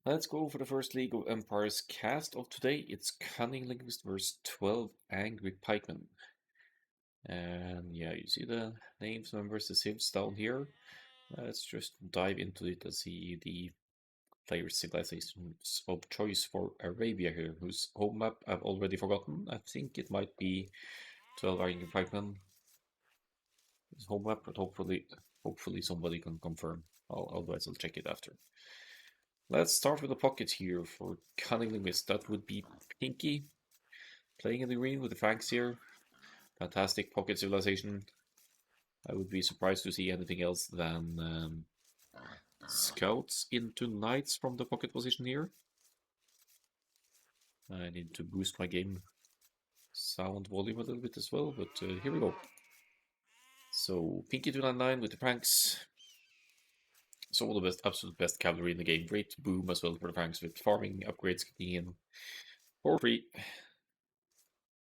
Let's go for the first League of Empires cast of today. It's Cunning Linguist versus 12 Angry Pikemen. And yeah, you see the names, numbers, the civs down here. Let's just dive into it and see the players' civilizations of choice for Arabia here, whose home map I've already forgotten. I think it might be 12 Angry Pikemen. His home map, but hopefully somebody can confirm. Otherwise I'll check it after. Let's start with a pocket here for Cunning Linguist. That would be Pinky. Playing in the green with the Franks here. Fantastic pocket civilization. I would be surprised to see anything else than scouts into knights from the pocket position here. I need to boost my game sound volume a little bit as well, but here we go. So Pinky 299 with the Franks. So all the best, absolute best cavalry in the game. Great boom as well for the Franks with farming upgrades getting in for free.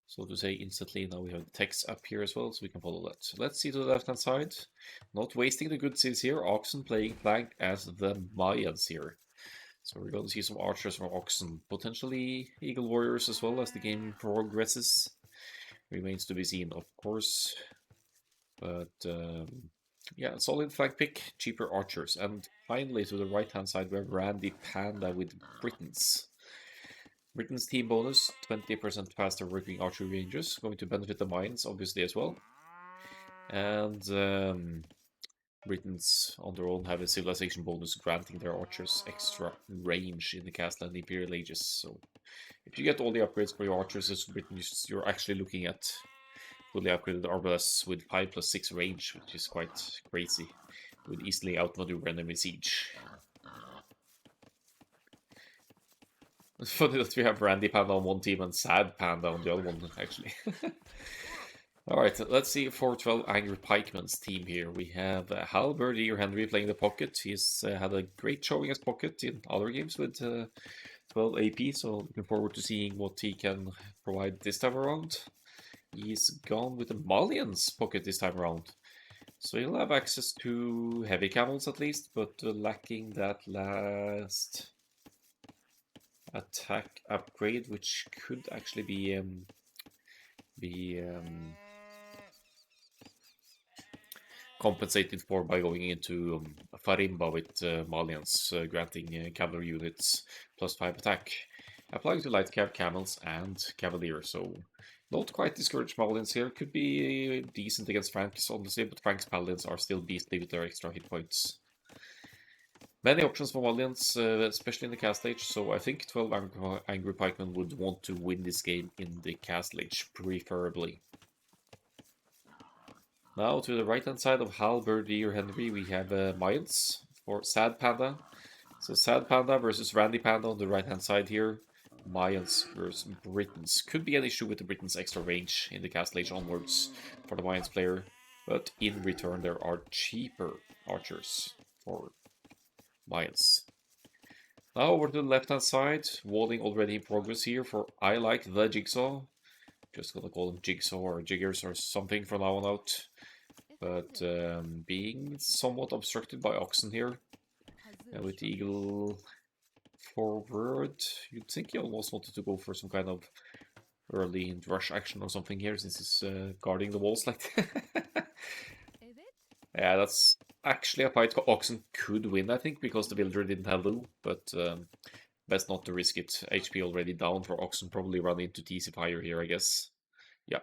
So to say instantly, now we have the text up here as well, so we can follow that. So let's see to the left-hand side. Not wasting the good cities here. Oxen playing flank as the Mayans here. So we're going to see some archers from Oxen. Potentially Eagle Warriors as well as the game progresses. Remains to be seen, of course. But yeah, solid flank pick, cheaper archers. And finally to the right-hand side we have Randy Panda with Britons. Britain's team bonus, 20% faster working archery ranges, going to benefit the mines obviously as well. And Britons on their own have a civilization bonus granting their archers extra range in the Castle and Imperial Ages. So if you get all the upgrades for your archers as Britons, you're actually looking at fully upgraded arbalests with 5+6 range, which is quite crazy. Would easily outmaneuver enemy siege. It's funny that we have Randy Panda on one team and Sad Panda on the other one, actually. Alright, let's see for 12 Angry Pikemen's team here. We have Halberdier Henry playing the pocket. He's had a great showing as pocket in other games with 12 AP, so looking forward to seeing what he can provide this time around. He's gone with the Malians pocket this time around. So he'll have access to heavy camels at least, but lacking that last attack upgrade, which could actually be compensated for by going into Farimba with Malians, granting cavalry units +5 attack, applying to light cav camels and cavalier. So not quite discouraged Malians here. Could be decent against Franks, honestly, but Franks Paladins are still beastly with their extra hit points. Many options for Malians, especially in the Castle Age, so I think 12 Angry Pikemen would want to win this game in the Castle Age, preferably. Now to the right hand side of Halberdier Henry, we have Mayans for Sad Panda. So Sad Panda versus Randy Panda on the right hand side here. Mayans versus Britons. Could be an issue with the Britons' extra range in the Castle Age onwards for the Mayans player, but in return there are cheaper archers for Mayans. Now over to the left hand side, walling already in progress here for I Like the Jigsaw. Just gonna call them Jigsaw or Jiggers or something from now on out. But being somewhat obstructed by Oxen here. With the Eagle forward, you'd think he almost wanted to go for some kind of early rush action or something here, since he's guarding the walls like that. Yeah, that's actually a fight Oxen could win, I think, because the Villager didn't have Lou, but best not to risk it. HP already down for Oxen, probably run into TC Fire here, I guess. Yeah,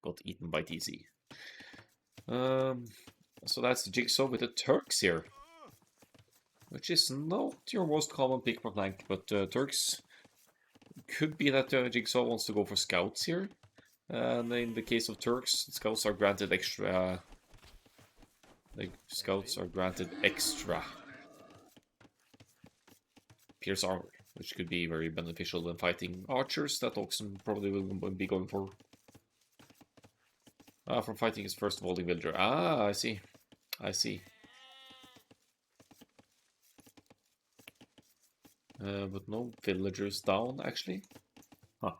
got eaten by TC. So that's the Jigsaw with the Turks here, which is not your most common pick for flank, but Turks could be that Jigsaw wants to go for scouts here. And in the case of Turks, scouts are granted extra. Pierce armor, which could be very beneficial when fighting archers that Oxen probably will be going for. From fighting his first Volding Villager. Ah, I see. I see. But no villagers down, actually. Huh.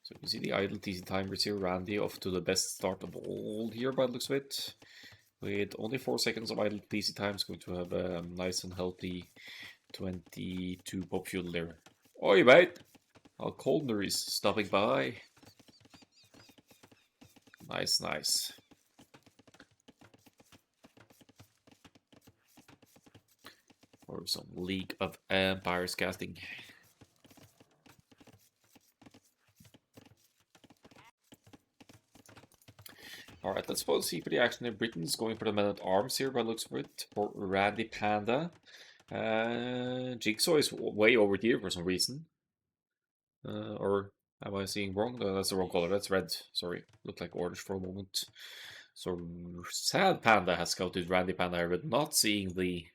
So you see the idle TC timers here. Randy off to the best start of all here by the looks of it. With only 4 seconds of idle PC time, it's going to have a nice and healthy 22 pop fuel there. Oi, mate! Akkal-AOE is stopping by. Nice, nice. Or some League of Empires casting. Alright, let's follow secret action in Britain's going for the men-at-arms here by looks of it. For Randy Panda. Jigsaw is way over here for some reason. Or am I seeing wrong? No, that's the wrong color. That's red. Sorry. Looked like orange for a moment. So Sad Panda has scouted Randy Panda here, but not seeing the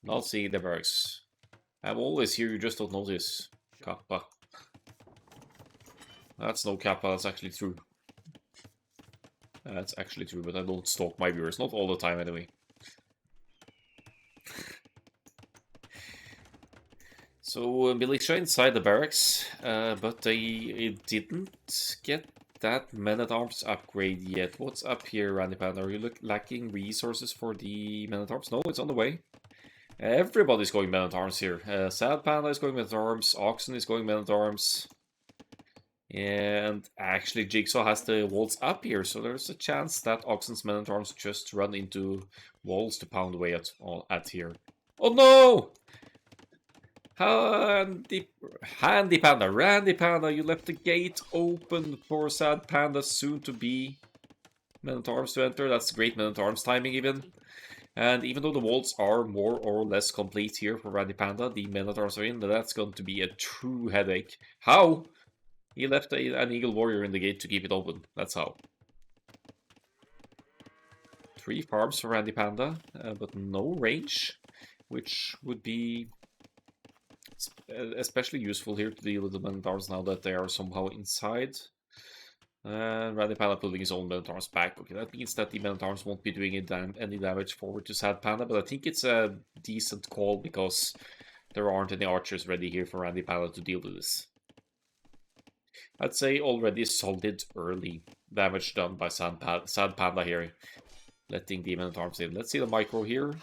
barracks. I'm always here, you just don't notice. Kappa. That's no Kappa, that's actually true. That's actually true, but I don't stalk my viewers. Not all the time, anyway. So, militia inside the barracks, but they didn't get that men-at-arms upgrade yet. What's up here, Randy Panda? Are you lacking resources for the men-at-arms? No, it's on the way. Everybody's going men-at-arms here. Sad Panda is going men-at-arms, Oxen is going men-at-arms. And actually Jigsaw has the walls up here, so there's a chance that Oxen's men-at-arms just run into walls to pound away at here. Oh no! Randy Panda, you left the gate open for Sad Panda soon to be men-at-arms to enter. That's great men-at-arms timing even. And even though the walls are more or less complete here for Randy Panda, the men-at-arms are in, but that's going to be a true headache. How? He left an Eagle Warrior in the gate to keep it open. That's how. 3 farms for Randy Panda, but no range, which would be especially useful here to deal with the men-at-arms now that they are somehow inside. Randy Panda pulling his own men-at-arms back. Okay, that means that the men-at-arms won't be doing any damage forward to Sad Panda, but I think it's a decent call because there aren't any archers ready here for Randy Panda to deal with this. I'd say already solid early damage done by Sad Panda here, letting the men-at-arms in. Let's see the micro here,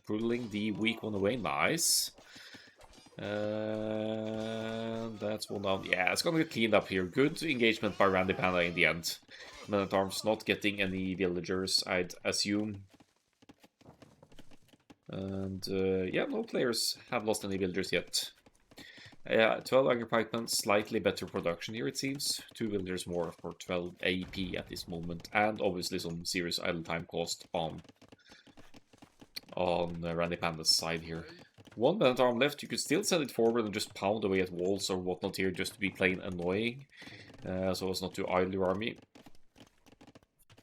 pulling the weak one away. Nice. That's one down. Yeah, it's gonna get cleaned up here. Good engagement by Randy Panda in the end. Men-at-arms not getting any villagers, I'd assume. And yeah, no players have lost any villagers yet. Yeah, 12 Angry Pikemen, slightly better production here it seems. 2 villagers more for 12 AP at this moment. And obviously some serious idle time cost on Randy Panda's side here. 1 men-at-arm left, you could still send it forward and just pound away at walls or whatnot here just to be plain annoying. So as not to idle your army.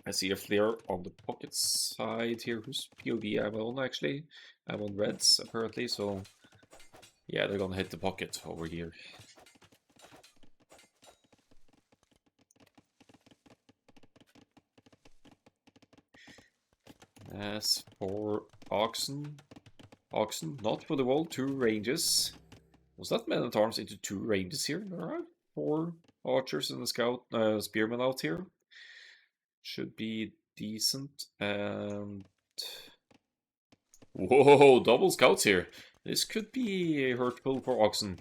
I see a flare on the pocket side here. Whose POV I'm on actually? I'm on reds apparently, so yeah, they're gonna hit the pocket over here. As for Oxen, not for the wall, 2 ranges. Was that men-at-arms into 2 ranges here? Alright, 4 archers and a scout, spearman out here. Should be decent. And whoa, double scouts here. This could be hurtful for Oxen.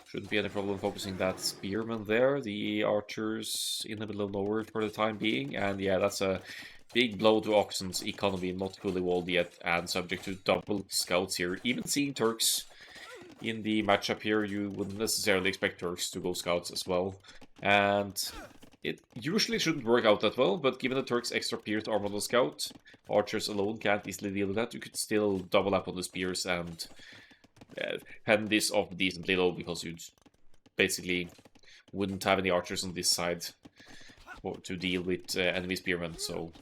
Shouldn't be any problem focusing that spearman there. The archers in the middle of nowhere for the time being. And yeah, that's a big blow to Oxen's economy, not fully walled yet and subject to double scouts here. Even seeing Turks in the matchup here, you wouldn't necessarily expect Turks to go scouts as well. And it usually shouldn't work out that well, but given the Turks' extra pierce to armor scout, archers alone can't easily deal with that. You could still double up on the spears and hand this off decently though, because you basically wouldn't have any archers on this side to deal with enemy spearmen. So,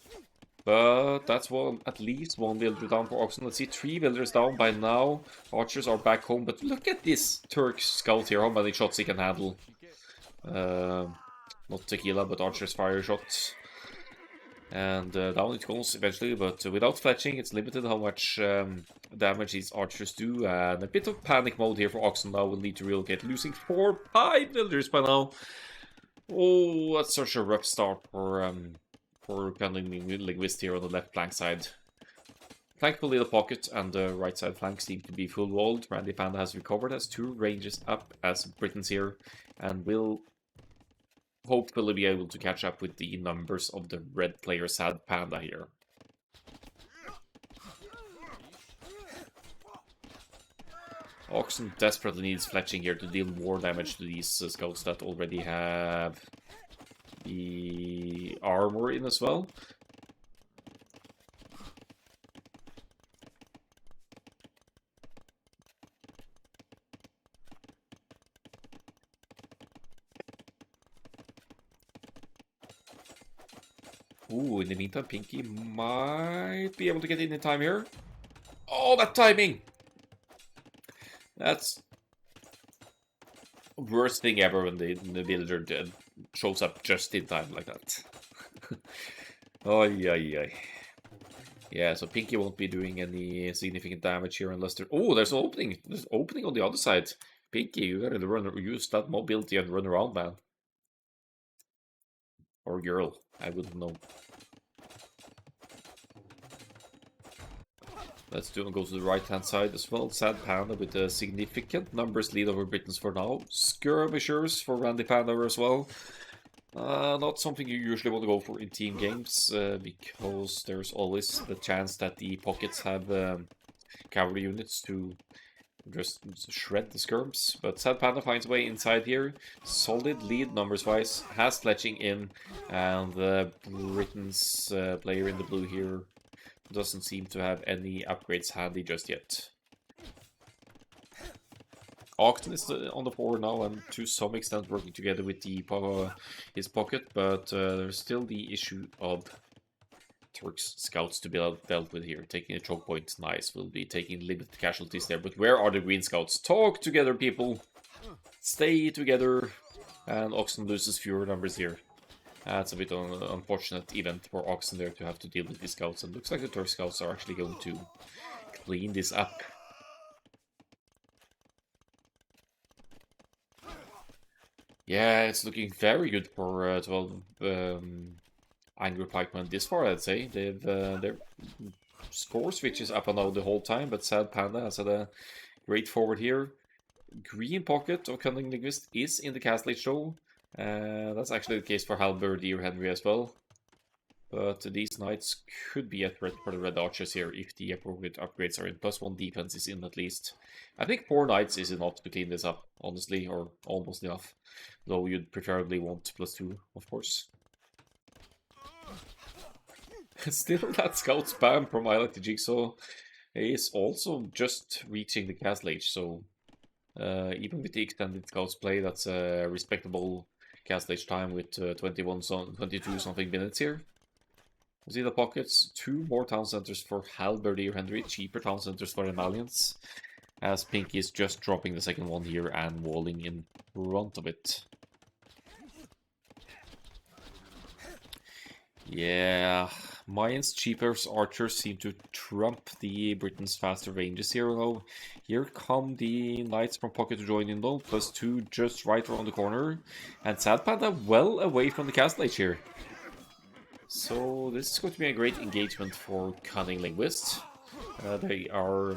but that's at least 1 villager down for Oxen. Let's see, 3 villagers down by now. Archers are back home, but look at this Turk scout here, how many shots he can handle. Not tequila, but archer's fire shots. And down it goes eventually, but without fletching, it's limited how much damage these archers do. And a bit of panic mode here for Oxen now will need to relocate, losing 4 villagers by now. Oh, that's such a rough start for Cunning Linguist here on the left flank side. Thankfully, the pocket and the right side flank seem to be full walled. Randy Panda has recovered, has 2 ranges up as Britain's here, and will hopefully be able to catch up with the numbers of the red player Sad Panda here. Oxen desperately needs fletching here to deal more damage to these scouts that already have the armor in as well. Ooh, in the meantime, Pinky might be able to get in time here. Oh, that timing! That's worst thing ever when the villager shows up just in time like that. Oh, yeah. Yeah, so Pinky won't be doing any significant damage here unless there... Oh, there's an opening. There's an opening on the other side. Pinky, you gotta use that mobility and run around, man. Or girl, I wouldn't know. Let's go to the right-hand side as well. Sad Panda with a significant numbers lead over Britons for now. Skirmishers for Randy Panda as well. Not something you usually want to go for in team games, because there's always the chance that the pockets have cavalry units to just shred the skirms. But Sad Panda finds a way inside here. Solid lead numbers-wise, has sledging in, and the Britain's player in the blue here doesn't seem to have any upgrades handy just yet. Octon is on the forward now and to some extent working together with his pocket, but there's still the issue of Turks scouts to be dealt with here. Taking a choke point, nice. We'll be taking limited casualties there, but where are the green scouts? Talk together, people! Stay together! And Oxen loses fewer numbers here. That's a bit of an unfortunate event for Oxen there to have to deal with these scouts, and looks like the Turk scouts are actually going to clean this up. Yeah, it's looking very good for 12 angry pikemen this far, I'd say. They've their score switch is up and down the whole time, but Sad Panda has had a great forward here. Green pocket of Cunning Linguist is in the Castle Age show. That's actually the case for Halberdy or Henry as well. But these knights could be a threat for the red archers here if the appropriate upgrades are in. +1 defense is in at least. I think 4 knights is enough to clean this up, honestly, or almost enough. Though you'd preferably want +2, of course. Still, that scout spam from I Like the Jigsaw is also just reaching the Castle Age, so even with the extended scouts play, that's a respectable Castle Age time with 22 something minutes here. See the pockets, 2 more town centers for Halberdy or Henry, cheaper town centers for the Malians, as Pinky is just dropping the second one here and walling in front of it. Yeah, Mayans' cheaper archers seem to trump the Britain's faster ranges here though. Here come the knights from pocket to join in though, +2 just right around the corner, and Sad Panda well away from the Castle Age here. So this is going to be a great engagement for Cunning Linguist. They are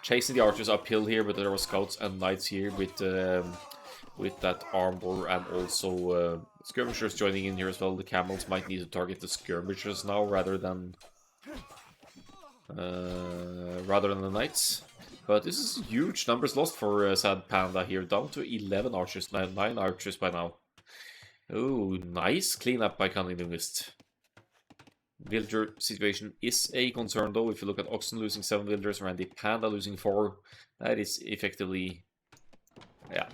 chasing the archers uphill here, but there are scouts and knights here with that armor and also skirmishers joining in here as well. The camels might need to target the skirmishers now rather than the knights. But this is huge numbers lost for Sad Panda here, down to 11 archers, 9 archers by now. Oh, nice cleanup by Cunning Linguist. Villager situation is a concern though. If you look at Oxen losing 7 villagers, Randy Panda losing 4, that is effectively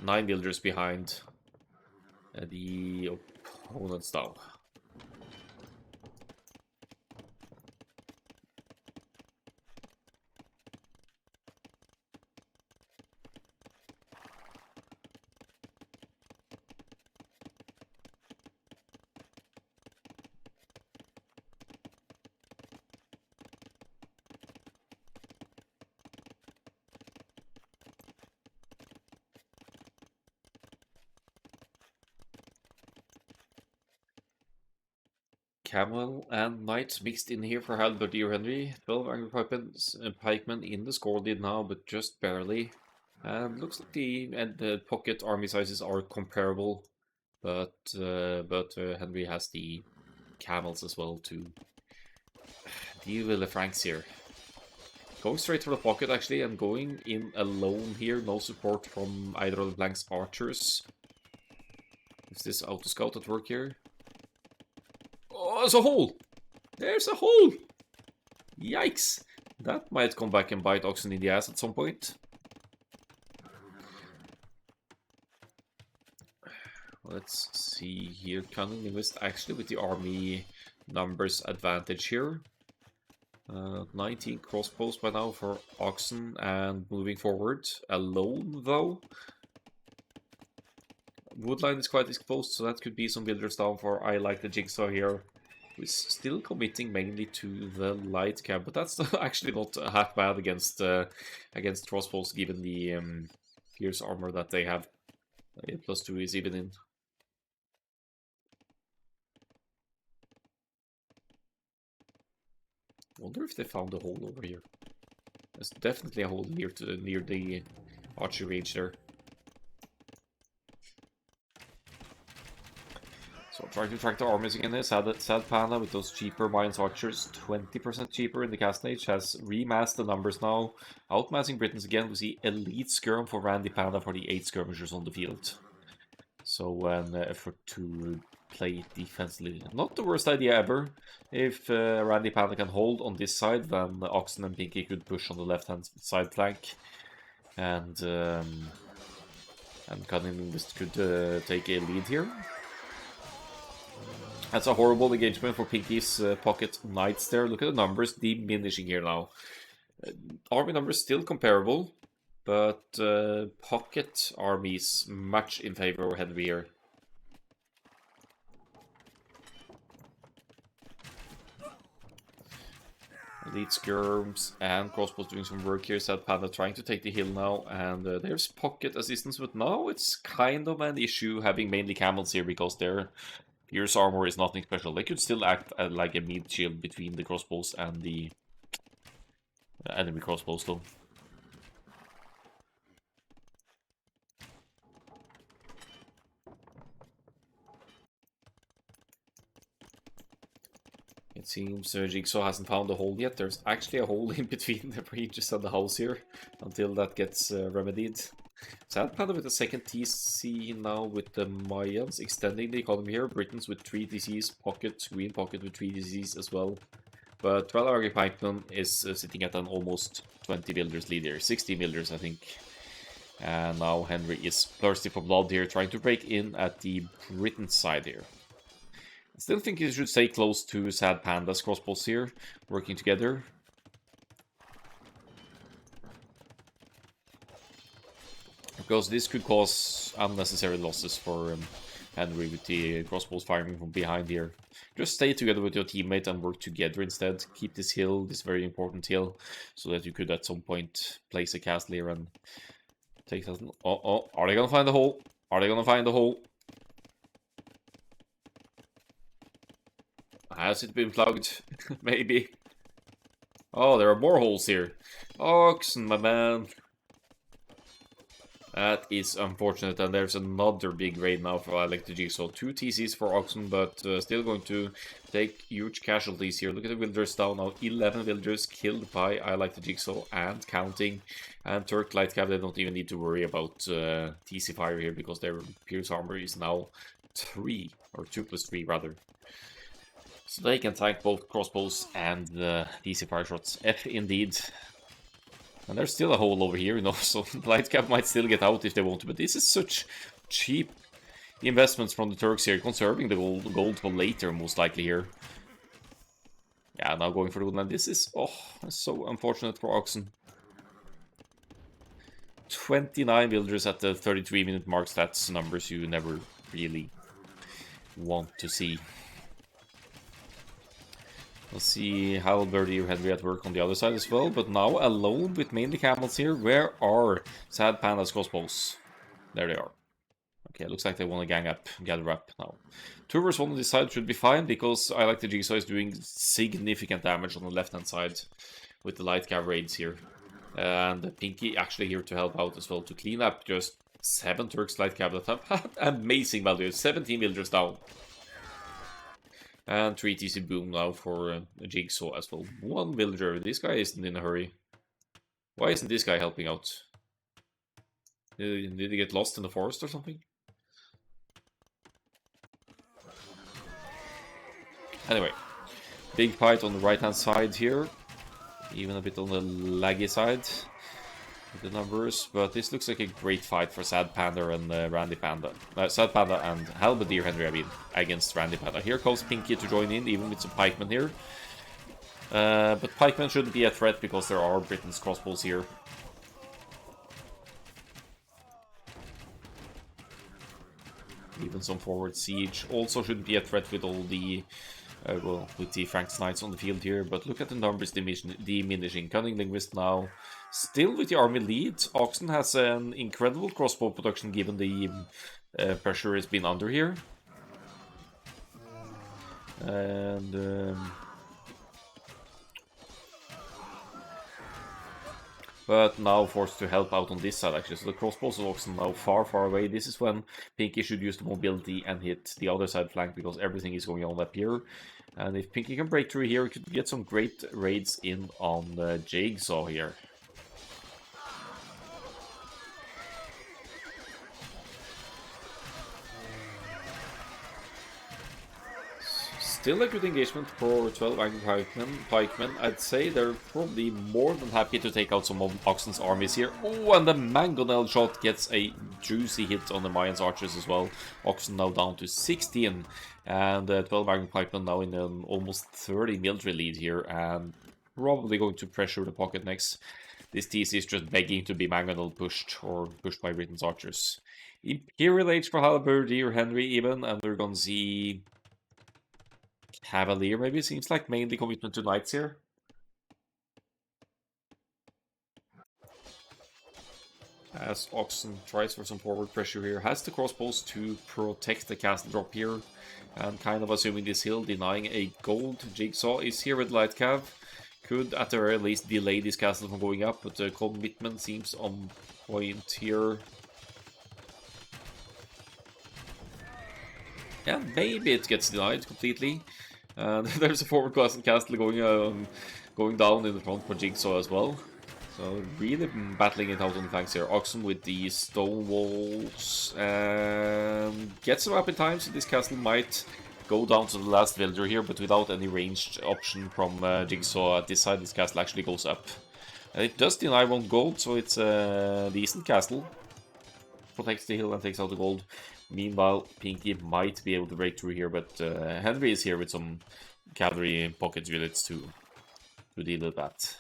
9 villagers behind the opponents now. Camel and Knights mixed in here for Halberdy or Henry. 12 angry pikemen in the score lead now, but just barely. And looks like the pocket army sizes are comparable, but Henry has the camels as well to deal with the Franks here. Going straight for the pocket actually, and going in alone here. No support from either of the flanks archers. Is this auto scout at work here? Oh, there's a hole! There's a hole! Yikes! That might come back and bite Oxen in the ass at some point. Let's see here. Cunning Linguist actually with the army numbers advantage here. 19 crossbows by now for Oxen and moving forward. Alone though. Woodline is quite exposed, so that could be some builders down for I like the jigsaw here. Who's still committing mainly to the light cab, but that's actually not half bad against crossbows given the fierce armor that they have. +2 is even in. Wonder if they found a hole over here. There's definitely a hole near the archer range there. So trying to track the armies again here. Sad Panda with those cheaper Mayans archers, 20% cheaper in the Castle Age, has remassed the numbers now. Outmassing Britons again. We see elite skirm for Randy Panda for the 8 skirmishers on the field. So an effort to play defensively. Not the worst idea ever. If Randy Panda can hold on this side, then Oxen and Pinky could push on the left-hand side flank. And Cunning could take a lead here. That's a horrible engagement for Pinky's pocket knights there. Look at the numbers diminishing here now. Army numbers still comparable, but pocket armies much in favor of Henry here. Elite skirms and crossbows doing some work here. Sad Panda trying to take the hill now, and there's pocket assistance, but now it's kind of an issue having mainly camels here because their fierce armor is nothing special. They could still act like a mid shield between the crossbows and the enemy crossbows though. It seems Jigsaw hasn't found a hole yet. There's actually a hole in between the breaches and the house here until that gets remedied. Sad Panda with the second TC now with the Mayans extending the economy here. Britons with 3 TCs, pocket, green pocket with 3 TCs as well. But 12 Argy Pikemen is sitting at an almost 20 builders lead here, 60 builders I think. And now Henry is thirsty for blood here, trying to break in at the Britain side here. I still think he should stay close to Sad Panda's crossbows here, working together. Because this could cause unnecessary losses for Henry with the crossbows firing from behind here. Just stay together with your teammate and work together instead. Keep this hill, this very important hill, so that you could at some point place a castle here and take that. Oh, are they gonna find the hole? Are they gonna find the hole? Has it been plugged? Maybe. Oh, there are more holes here. Oxen, my man. That is unfortunate, and there's another big raid now for I like the Jigsaw. 2 TCs for Oxen, but still going to take huge casualties here. Look at the villagers down now. 11 villagers killed by I like the Jigsaw and counting. And Turk Light Cav, they don't even need to worry about TC fire here because their Pierce armor is now 3, or 2+3 rather. So they can tank both crossbows and the TC fire shots. F indeed. And there's still a hole over here, you know, so Lightcap might still get out if they want to, but this is such cheap investments from the Turks here, conserving the gold for later, most likely here. Yeah, now going for the woodland. This is, oh, so unfortunate for Oxen. 29 villagers at the 33-minute mark. That's numbers you never really want to see. Let's see how Birdie or Henry at work on the other side as well, but now alone with mainly camels here. Where are Sad Panda's crossbows? There they are. Okay, looks like they want to gang up, gather up now. 2 versus 1 on this side should be fine, because I like the Jigsaw is doing significant damage on the left-hand side with the light cav raids here. And Pinky actually here to help out as well, to clean up just 7 Turks light cav that have had amazing value. 17 villagers down. And 3 TC boom now for a Jigsaw as well. 1 villager. This guy isn't in a hurry. Why isn't this guy helping out? Did he get lost in the forest or something? Anyway, big fight on the right-hand side here. Even a bit on the laggy side with the numbers. But this looks like a great fight for Sad Panda and Randy Panda. Sad Panda and Halberdier Henry, I mean, against Randy Panda. Here comes Pinky to join in, even with some Pikemen here. But Pikemen shouldn't be a threat because there are Britain's crossbows here. Even some forward siege also shouldn't be a threat with all the well, with the Franks Knights on the field here. But look at the numbers diminishing. Cunning, Linguist now still with the army lead. Oxen has an incredible crossbow production given the pressure it's been under here. And but now forced to help out on this side actually. So the crossbows of Oxen now far, far away. This is when Pinky should use the mobility and hit the other side flank, because everything is going on up here. And if Pinky can break through here, we could get some great raids in on the Jigsaw here. Still a good engagement for 12 angry pikemen. I'd say they're probably more than happy to take out some of Oxen's armies here. Oh, and the mangonel shot gets a juicy hit on the Mayans archers as well. Oxen now down to 16. And 12 angry pikemen now in an almost 30 military lead here. And probably going to pressure the pocket next. This TC is just begging to be mangonel pushed, or pushed by Britain's archers. Imperial Age for Halberdier Henry even, and we're gonna see Cavalier maybe. Seems like mainly commitment to knights here. As Oxen tries for some forward pressure here, has the crossbows to protect the castle drop here, and kind of assuming this hill, denying a gold. Jigsaw is here with light cav. Could at the very least delay this castle from going up, but the commitment seems on point here. Yeah, maybe it gets denied completely. And there's a forward castle going down in the front for Jigsaw as well. So really battling it out on the flanks here. Oxen with the stone walls and gets them up in time, so this castle might go down to the last villager here, but without any ranged option from Jigsaw at this side. This castle actually goes up. And it does deny 1 gold, so it's a decent castle. Protects the hill and takes out the gold. Meanwhile, Pinky might be able to break through here, but Henry is here with some cavalry pocket units to deal with that.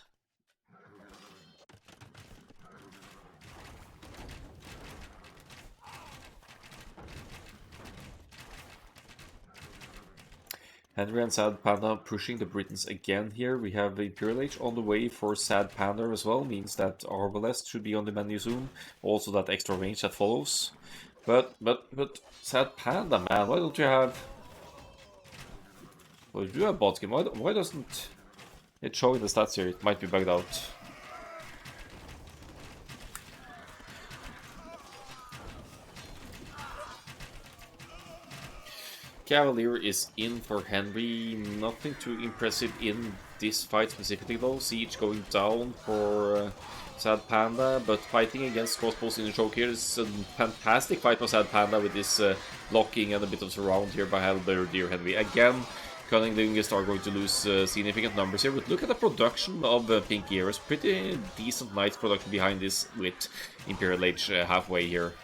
Henry and Sad Panda pushing the Britons again here. We have Imperial Age on the way for Sad Panda as well. Means that Arbalest should be on the menu soon. Also that extra range that follows. But Sad Panda, man, why don't you have... Well, you do have bot skin. Why doesn't it show in the stats here? It might be bugged out. Cavalier is in for Henry. Nothing too impressive in this fight specifically though. Siege going down for Sad Panda, but fighting against crossbows in the choke here is a fantastic fight for Sad Panda with this blocking and a bit of surround here by Halberdier Henry. Again, Cunning, Linguist are going to lose significant numbers here, but look at the production of Pinky here. It's pretty decent knight production behind this with Imperial Age halfway here.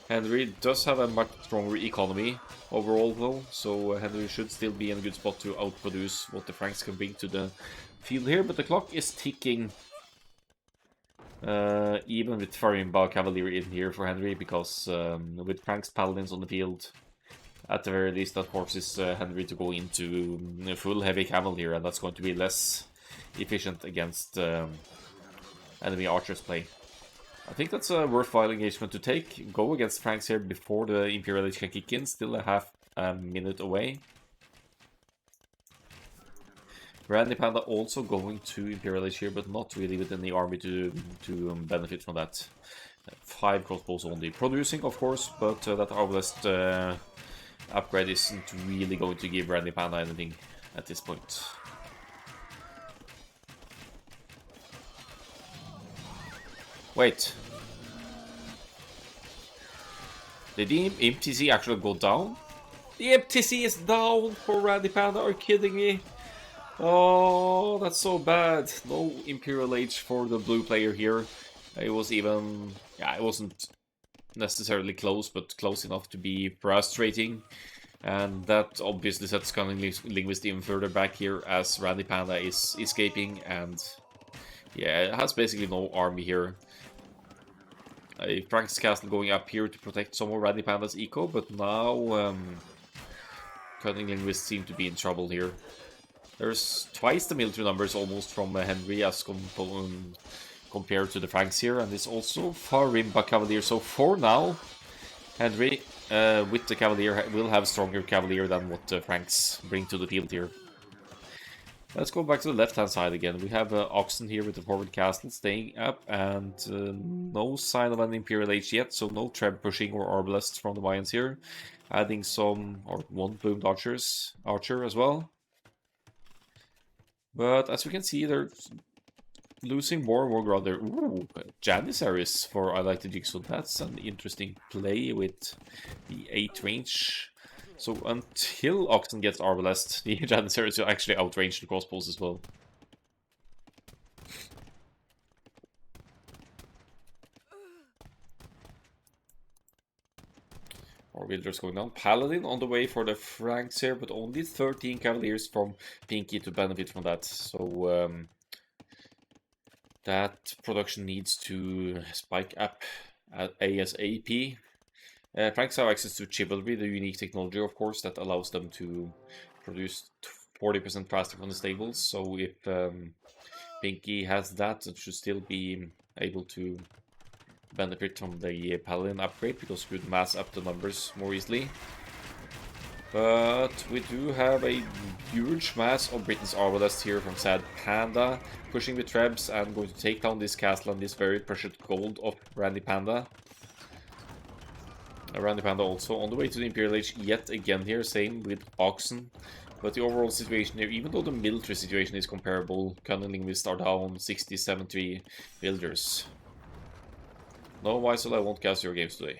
Henry does have a much stronger economy overall though, so Henry should still be in a good spot to outproduce what the Franks can bring to the field here, but the clock is ticking. Even with Farimba Cavalier in here for Henry, because with Franks Paladins on the field, at the very least that forces Henry to go into full heavy cavalry here, and that's going to be less efficient against enemy archers play. I think that's a worthwhile engagement to take. Go against Franks here before the Imperial Age can kick in. Still a half a minute away. Randy Panda also going to Imperial Age here, but not really within the army to benefit from that. 5 crossbows only. Producing, of course, but that Arbalest upgrade isn't really going to give Randy Panda anything at this point. Wait. Did the MTC actually go down? The MTC is down for Randy Panda, are you kidding me? Oh, that's so bad. No Imperial Age for the blue player here. It was even... yeah, it wasn't necessarily close, but close enough to be frustrating. And that obviously sets Cunning Linguist even further back here as Randy Panda is escaping and... yeah, it has basically no army here. A Frank's Castle going up here to protect some of Randy Panda's eco, but now Cunning Linguist seem to be in trouble here. There's twice the military numbers almost from Henry as compared to the Franks here, and it's also Farimba Cavalier. So for now, Henry with the Cavalier will have stronger Cavalier than what the Franks bring to the field here. Let's go back to the left-hand side again. We have Oxen here with the forward castle staying up, and no sign of an Imperial Age yet, so no Treb pushing or Arbalest from the Mayans here. Adding some, or one Plumed Archer as well. But as we can see, they're losing more and more ground there. Ooh, Janissaries for I Like the Jigsaw. That's an interesting play with the 8 range. So until Oxen gets Arbalest, the Janissaries will actually outrange the crossbows as well. More villagers going down. Paladin on the way for the Franks here, but only 13 Cavaliers from Pinky to benefit from that. So that production needs to spike up at ASAP. Franks have access to Chivalry, the unique technology, of course, that allows them to produce 40% faster from the stables. So if Pinky has that, it should still be able to benefit from the Paladin upgrade, because we could mass up the numbers more easily. But we do have a huge mass of Britain's Arbalest here from Sad Panda, pushing the Trebs and going to take down this castle and this very precious gold of Randy Panda. Randy Panda also on the way to the Imperial Age yet again here, same with Oxen. But the overall situation here, even though the military situation is comparable, Cunning Linguists are down 60-70 villagers. No, Weisel, I won't cast your games today.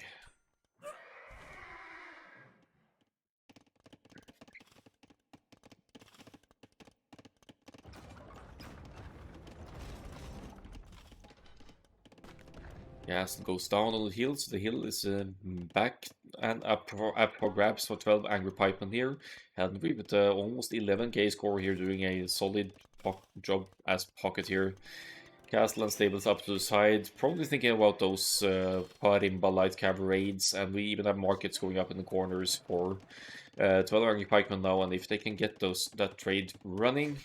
Yes, it goes down on the hill, so the hill is back and up for grabs for 12 Angry Pikemen here. Henry with almost 11k score here, doing a solid job as pocket here. Castle and stables up to the side, probably thinking about those Parimba light cav raids, and we even have markets going up in the corners for 12 Angry Pikemen now, and if they can get that trade running,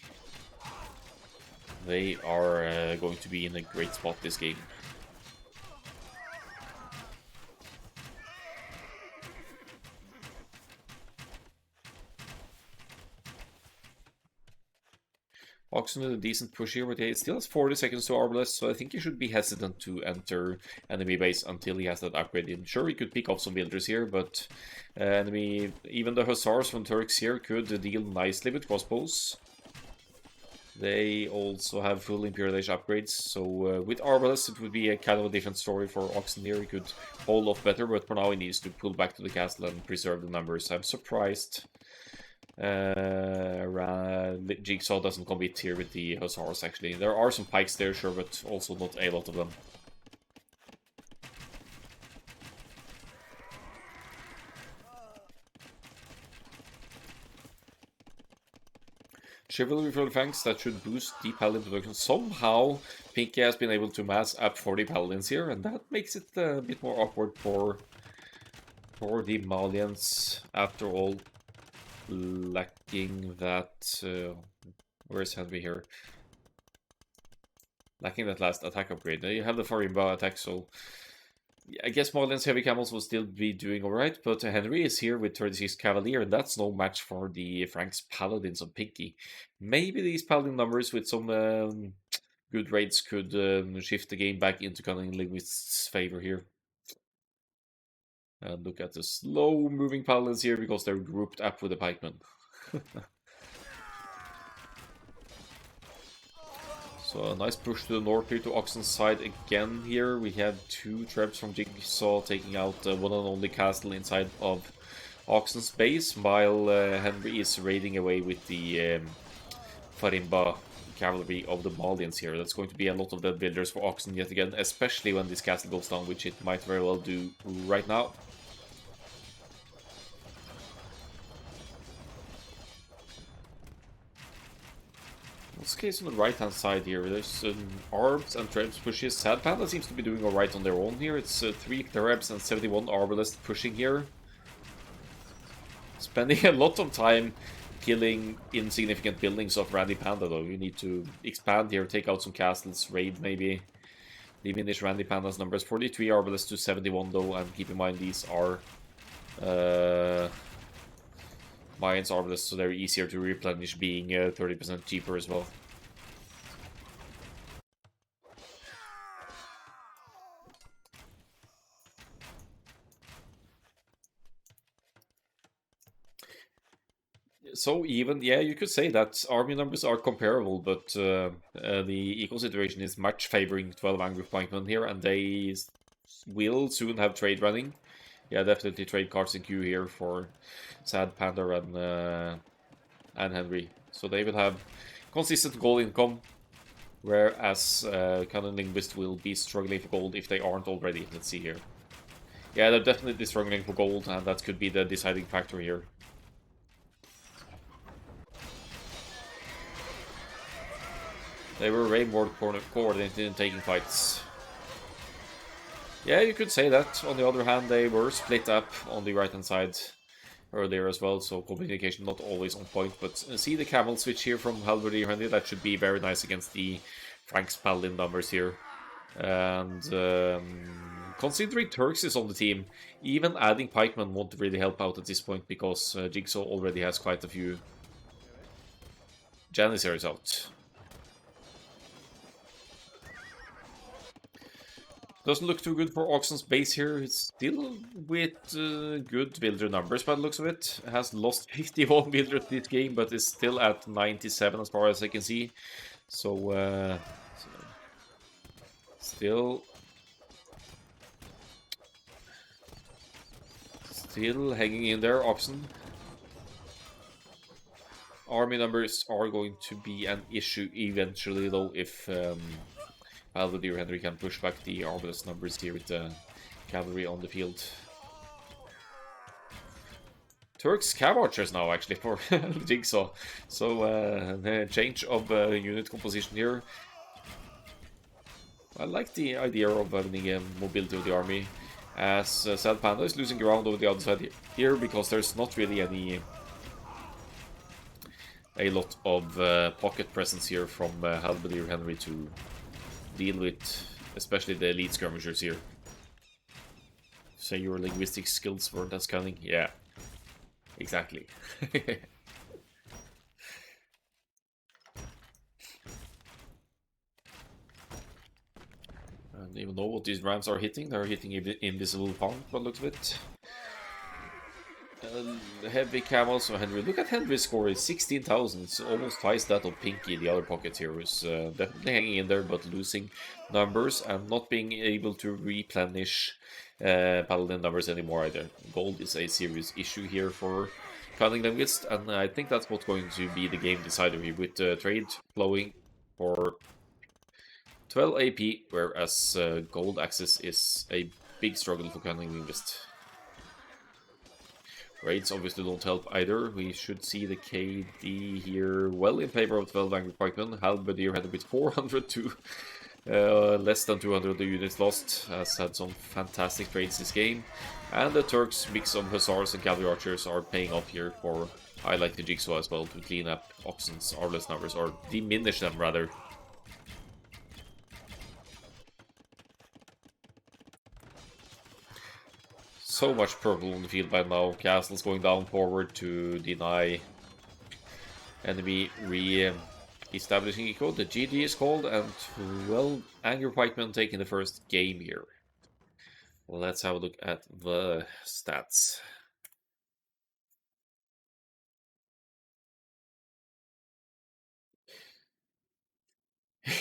they are going to be in a great spot this game. Oxen with a decent push here, but he still has 40 seconds to Arbalest, so I think he should be hesitant to enter enemy base until he has that upgrade in. Sure, he could pick up some villagers here, but even the Hussars from Turks here could deal nicely with crossbows. They also have full Imperial Age upgrades, so with Arbalest it would be a kind of a different story for Oxen here. He could hold off better, but for now he needs to pull back to the castle and preserve the numbers. I'm surprised Jigsaw doesn't compete here with the Hussars, actually. There are some pikes there, sure, but also not a lot of them. Chivalry for the Fangs, that should boost the Paladin production. Somehow, Pinky has been able to mass up 40 Paladins here, and that makes it a bit more awkward for the Malians, after all. Lacking that... where's Henry here? lacking that last attack upgrade. Now you have the Farimba attack, so I guess Marlin's Heavy Camels will still be doing alright, but Henry is here with 36 Cavalier, and that's no match for the Frank's Paladins on Pinky. Maybe these Paladin numbers with some good raids could shift the game back into Cunning Linguist's favor here. And look at the slow moving Paladins here because they're grouped up with the Pikemen. So a nice push to the north here to Oxen's side again here. We have 2 traps from Jigsaw taking out the one and only castle inside of Oxen's base, while Henry is raiding away with the Farimba cavalry of the Malians here. That's going to be a lot of dead builders for Oxen yet again, especially when this castle goes down, which it might very well do right now. This case on the right hand side here, there's Arbs and Trebs pushes. Sad Panda seems to be doing alright on their own here. It's 3 Trebs and 71 Arbalest pushing here. Spending a lot of time killing insignificant buildings of Randy Panda though. You need to expand here, take out some castles, raid maybe. Diminish Randy Panda's numbers. 43 Arbalest to 71 though, and keep in mind these are Mayans Arbalest, so they're easier to replenish, being 30% cheaper as well. So even, yeah, you could say that army numbers are comparable, but the eco situation is much favoring 12 Angry Pikemen here, and they will soon have trade running. Yeah, definitely trade cards in queue here for Sad Panda and Henry. So they will have consistent gold income, whereas Cunning Linguist will be struggling for gold if they aren't already. Let's see here. Yeah, they're definitely struggling for gold, and that could be the deciding factor here. They were way more coordinated in taking fights. Yeah, you could say that. On the other hand, they were split up on the right-hand side earlier as well, so communication not always on point. But see the camel switch here from Halberdier Henry, that should be very nice against the Frank's Paladin numbers here. And considering Turks is on the team, even adding Pikemen won't really help out at this point, because Jigsaw already has quite a few Janissaries out. Doesn't look too good for Oxen's base here. It's still with good builder numbers by the looks of it. It has lost 51 builders this game, but is still at 97 as far as I can see. So, still hanging in there, Oxen. Army numbers are going to be an issue eventually, though, if Halberdier Henry can push back the Arbalest numbers here with the cavalry on the field. Turks Cav Archers now, actually, for Jigsaw. So, the change of unit composition here. I like the idea of having a mobility of the army, as Sad Panda is losing ground over the other side here, because there's not really a lot of pocket presence here from Halberdier Henry to deal with, especially the elite skirmishers here. Say your linguistic skills weren't as cunning? Yeah, exactly. I don't even know what these rams are hitting. They're hitting invisible pound, by the looks of it. Heavy camels for Henry. Look at Henry's score, is 16,000. It's almost twice that of Pinky, the other pocket here, who's definitely hanging in there, but losing numbers and not being able to replenish Paladin numbers anymore either. Gold is a serious issue here for Cunning Linguist, and I think that's what's going to be the game decider here, with trade flowing for 12 AP, whereas gold access is a big struggle for Cunning Linguist. Raids obviously don't help either. We should see the KD here well in favor of 12 Angry Pikemen. Halberdier had a bit 400 to less than 200 of the units lost. Has had some fantastic trades this game. And the Turks' mix of Hussars and Cavalry Archers are paying off here for highlight the Jigsaw as well, to clean up Oxen's Arbalest numbers, or diminish them rather. So much purple on the field by now. Castles going down forward to deny enemy re-establishing eco. The GG is called, and well, Angry Pikemen taking the first game here. Let's have a look at the stats.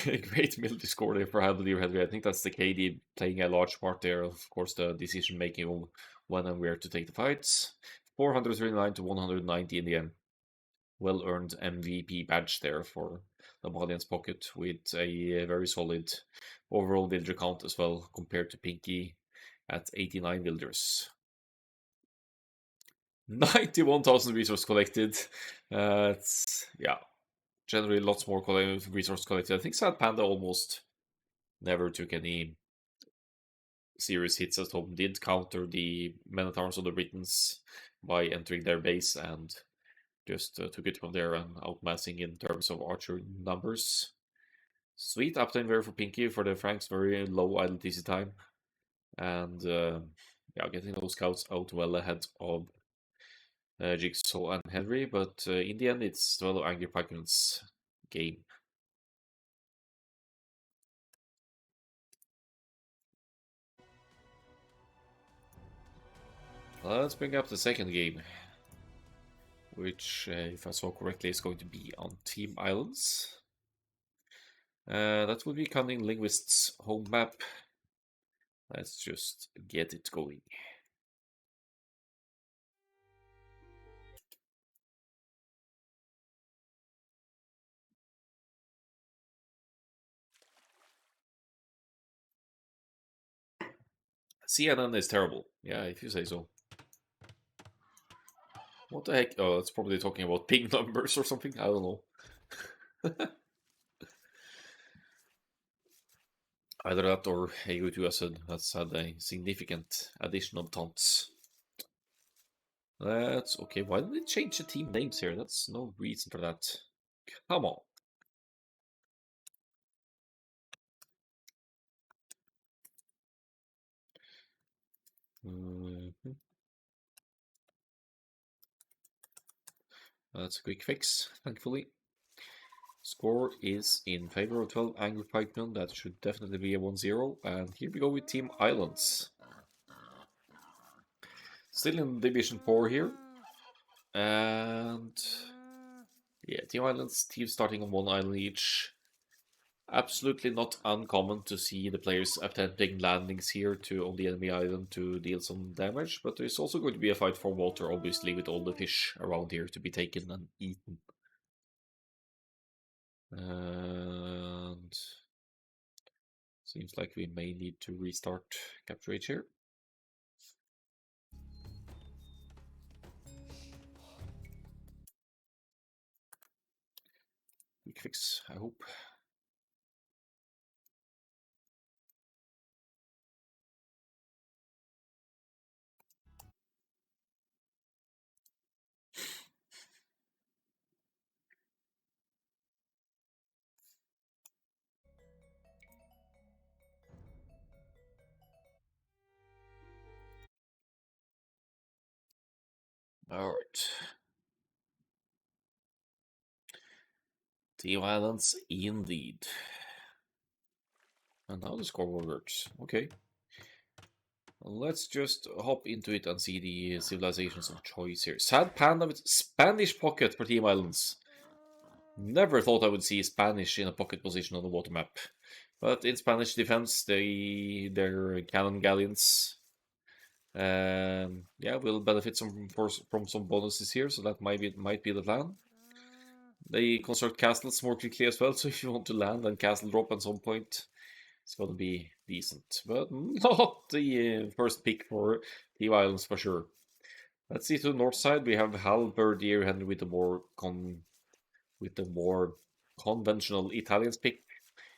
Great military score there for Halberdier Henry. I think that's the KD playing a large part there. Of course, the decision making of when and where to take the fights. 439 to 190 in the end. Well earned MVP badge there for the Malian's pocket with a very solid overall villager count as well compared to Pinky at 89 villagers. 91,000 resources collected. It's, yeah, generally lots more resource collected. I think Sad Panda almost never took any serious hits at home. Did counter the men at arms of the Britons by entering their base and just took it from there and outmassing in terms of archer numbers. Sweet uptime there for Pinky for the Franks, very low idle TC time. And yeah, getting those scouts out well ahead of Jigsaw and Henry, but in the end it's well Angry Pikemen's game. Let's bring up the second game, which, if I saw correctly, is going to be on Team Islands. That would be Cunning Linguist's home map. Let's just get it going. CNN is terrible. Yeah, if you say so. What the heck? Oh, it's probably talking about ping numbers or something. I don't know. Either that or AU2 has had a significant addition of taunts. That's okay. Why did they change the team names here? That's no reason for that. Come on. That's a quick fix, thankfully. Score is in favor of 12 Angry Pikemen. That should definitely be a 1-0. And here we go with Team Islands. Still in Division 4 here. And yeah, Team Islands, team starting on one island each. Absolutely not uncommon to see the players attempting landings here on the enemy island to deal some damage, but there's also going to be a fight for water, obviously, with all the fish around here to be taken and eaten. And seems like we may need to restart capture H here. Quick fix, I hope. Alright. Team Islands indeed. And now the scoreboard works. Okay. Let's just hop into it and see the civilizations of choice here. Sad Panda with Spanish pocket for Team Islands. Never thought I would see Spanish in a pocket position on the water map. But in Spanish defense, their cannon galleons yeah, will benefit from some bonuses here, so that might be the plan. They construct castles more quickly as well, so if you want to land and castle drop at some point, it's going to be decent. But not the first pick for Team Islands for sure. Let's see to the north side, we have Halberdier Henry with the more conventional Italians pick.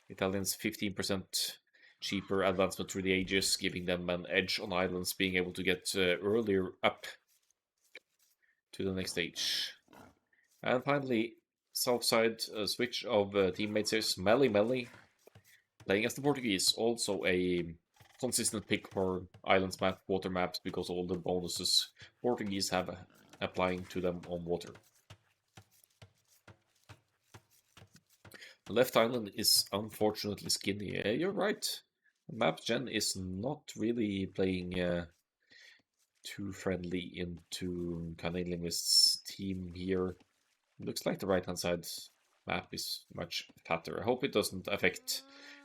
Italians 15% cheaper advancement through the ages, giving them an edge on islands, being able to get earlier up to the next stage. And finally, south side switch of teammates here. Smelly Melly playing as the Portuguese, also a consistent pick for islands map, water maps, because all the bonuses Portuguese have applying to them on water. The left island is unfortunately skinny. You're right. Map Gen is not really playing too friendly into Cunning Linguist's team here. Looks like the right hand side map is much fatter. I hope it doesn't affect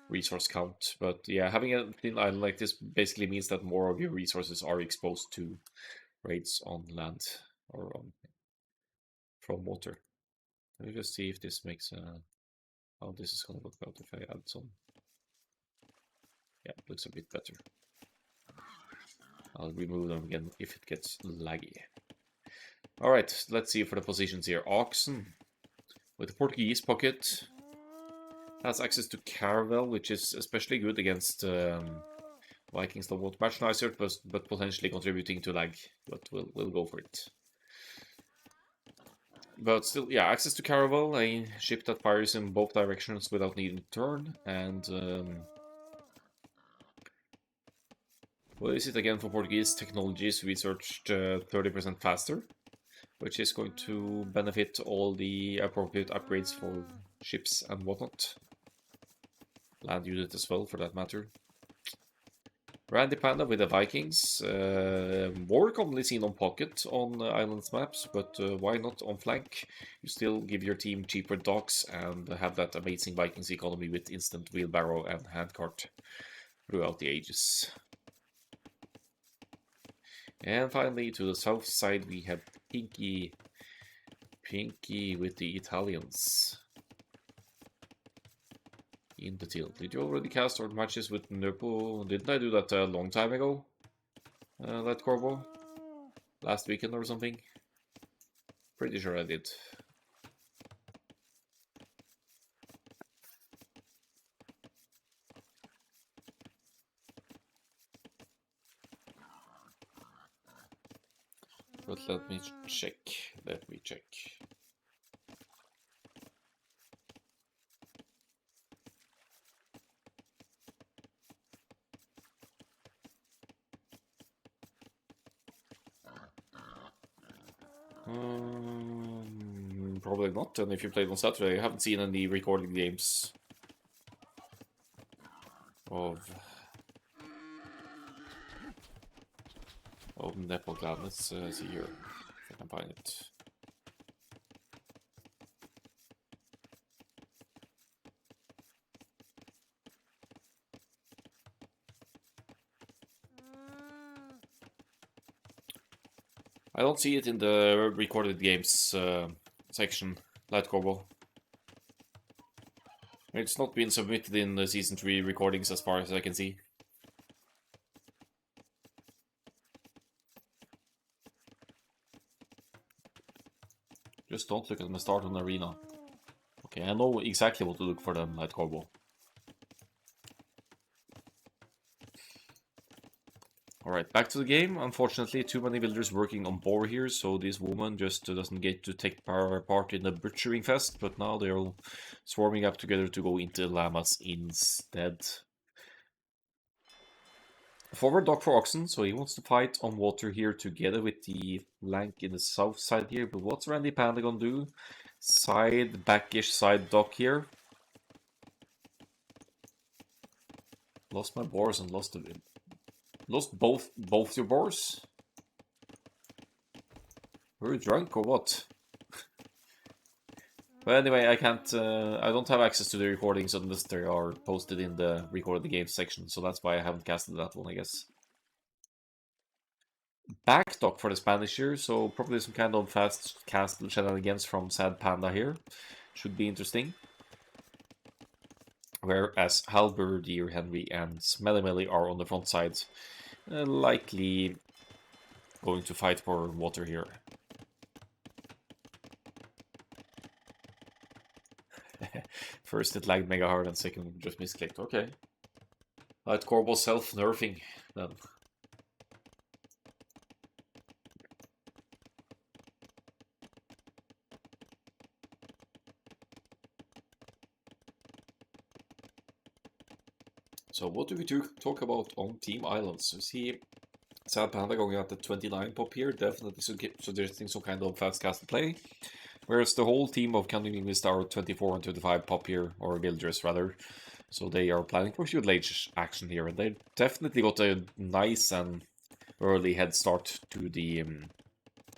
resource count, but yeah, having a thin island like this basically means that more of your resources are exposed to raids on land or from water. Let me just see if this makes how this is gonna look out if I add some. Yeah, it looks a bit better. I'll remove them again if it gets laggy. Alright, let's see for the positions here. Oxen with the Portuguese pocket has access to Caravel, which is especially good against Vikings that won't match nicer, but potentially contributing to lag. But we'll go for it. But still, yeah, access to Caravel, a ship that fires in both directions without needing to turn, and what is it again for Portuguese? Technologies researched 30% faster, which is going to benefit all the appropriate upgrades for ships and whatnot. Land unit as well, for that matter. Randy Panda with the Vikings. More commonly seen on pocket on islands maps, but why not on flank? You still give your team cheaper docks and have that amazing Vikings economy with instant wheelbarrow and handcart throughout the ages. And finally, to the south side, we have Pinky with the Italians. In the tilt. Did you already cast hard matches with Nerpo? Didn't I do that a long time ago? That Corvo? Last weekend or something? Pretty sure I did. But let me check. Probably not. And if you played on Saturday, I haven't seen any recorded games of Nepal Clan. Let's see here if I can find it. I don't see it in the recorded games section, Light Corbo. It's not been submitted in the Season 3 recordings as far as I can see. Just don't look at my start on Arena. Okay, I know exactly what to look for them, Light Corbo. Alright, back to the game. Unfortunately, too many villagers working on boar here, so this woman just doesn't get to take part in the butchering fest, but now they're all swarming up together to go into llamas instead. Forward dock for Oxen, so he wants to fight on water here together with the flank in the south side here, but what's Randy Panda gonna do? Backish side dock here. Lost my boars and lost both your boars? Were you drunk or what? But anyway, I can't. I don't have access to the recordings unless they are posted in the recorded games section, so that's why I haven't casted that one, I guess. Backdock for the Spanish here, so probably some kind of fast cast shenanigans from Sad Panda here. Should be interesting. Whereas Halberdier, Henry, and Smelly are on the front side, likely going to fight for water here. First it lagged mega hard and second just misclicked. Okay. Light Corbo self-nerfing then. So what do we talk about on Team Islands? We see Sad Panda going at the 29 pop here, definitely suggesting some kind of fast castle play. Whereas the whole team of Cunning Linguist are 24 and 25 pop here, or villagers rather. So they are planning for feudal age action here, and they definitely got a nice and early head start to the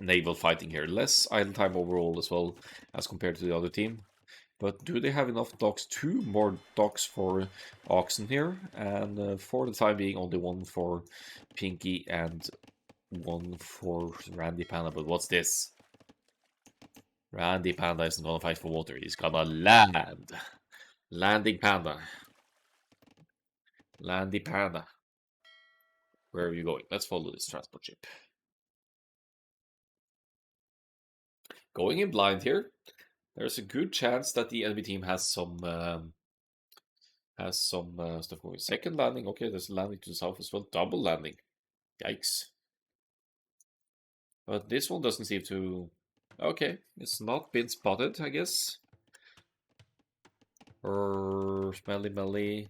naval fighting here. Less idle time overall as well as compared to the other team. But do they have enough docks? 2 more docks for Oxen here, and for the time being only 1 for Pinky and 1 for Randy Panda. But what's this? Randy Panda isn't gonna fight for water, he's gonna land. Landing Panda. Landy Panda. Where are you going? Let's follow this transport ship. Going in blind here. There's a good chance that the enemy team has some stuff going. Second landing. Okay, there's a landing to the south as well. Double landing. Yikes. But this one doesn't seem to... Okay, it's not been spotted, I guess. Or Smelly Melly.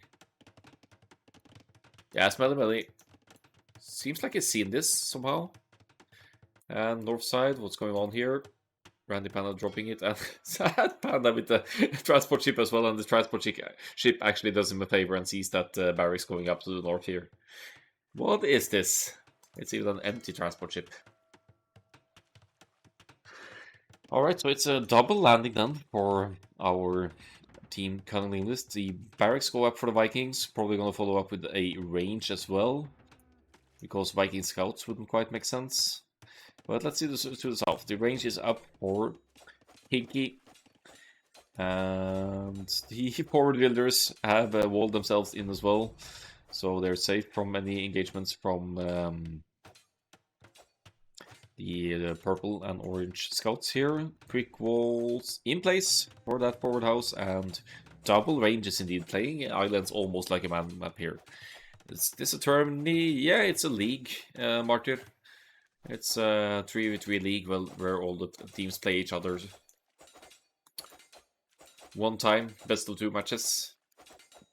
Yeah, Smelly Melly. Seems like I've seen this somehow. And north side, what's going on here? Randy Panda dropping it, and Sad Panda with the transport ship as well, and the transport ship actually does him a favor and sees that barracks going up to the north here. What is this? It's even an empty transport ship. Alright, so it's a double landing then for our team Cunning list. The barracks go up for the Vikings, probably gonna follow up with a range as well, because Viking scouts wouldn't quite make sense. But let's see this to the south. The range is up for Pinky. And the forward builders have walled themselves in as well. So they're safe from any engagements from the purple and orange scouts here. Quick walls in place for that forward house. And double ranges indeed. Playing islands almost like a man map here. Is this a tourney? Yeah, it's a league, Martyr. It's a 3v3 league where all the teams play each other one time, best of 2 matches,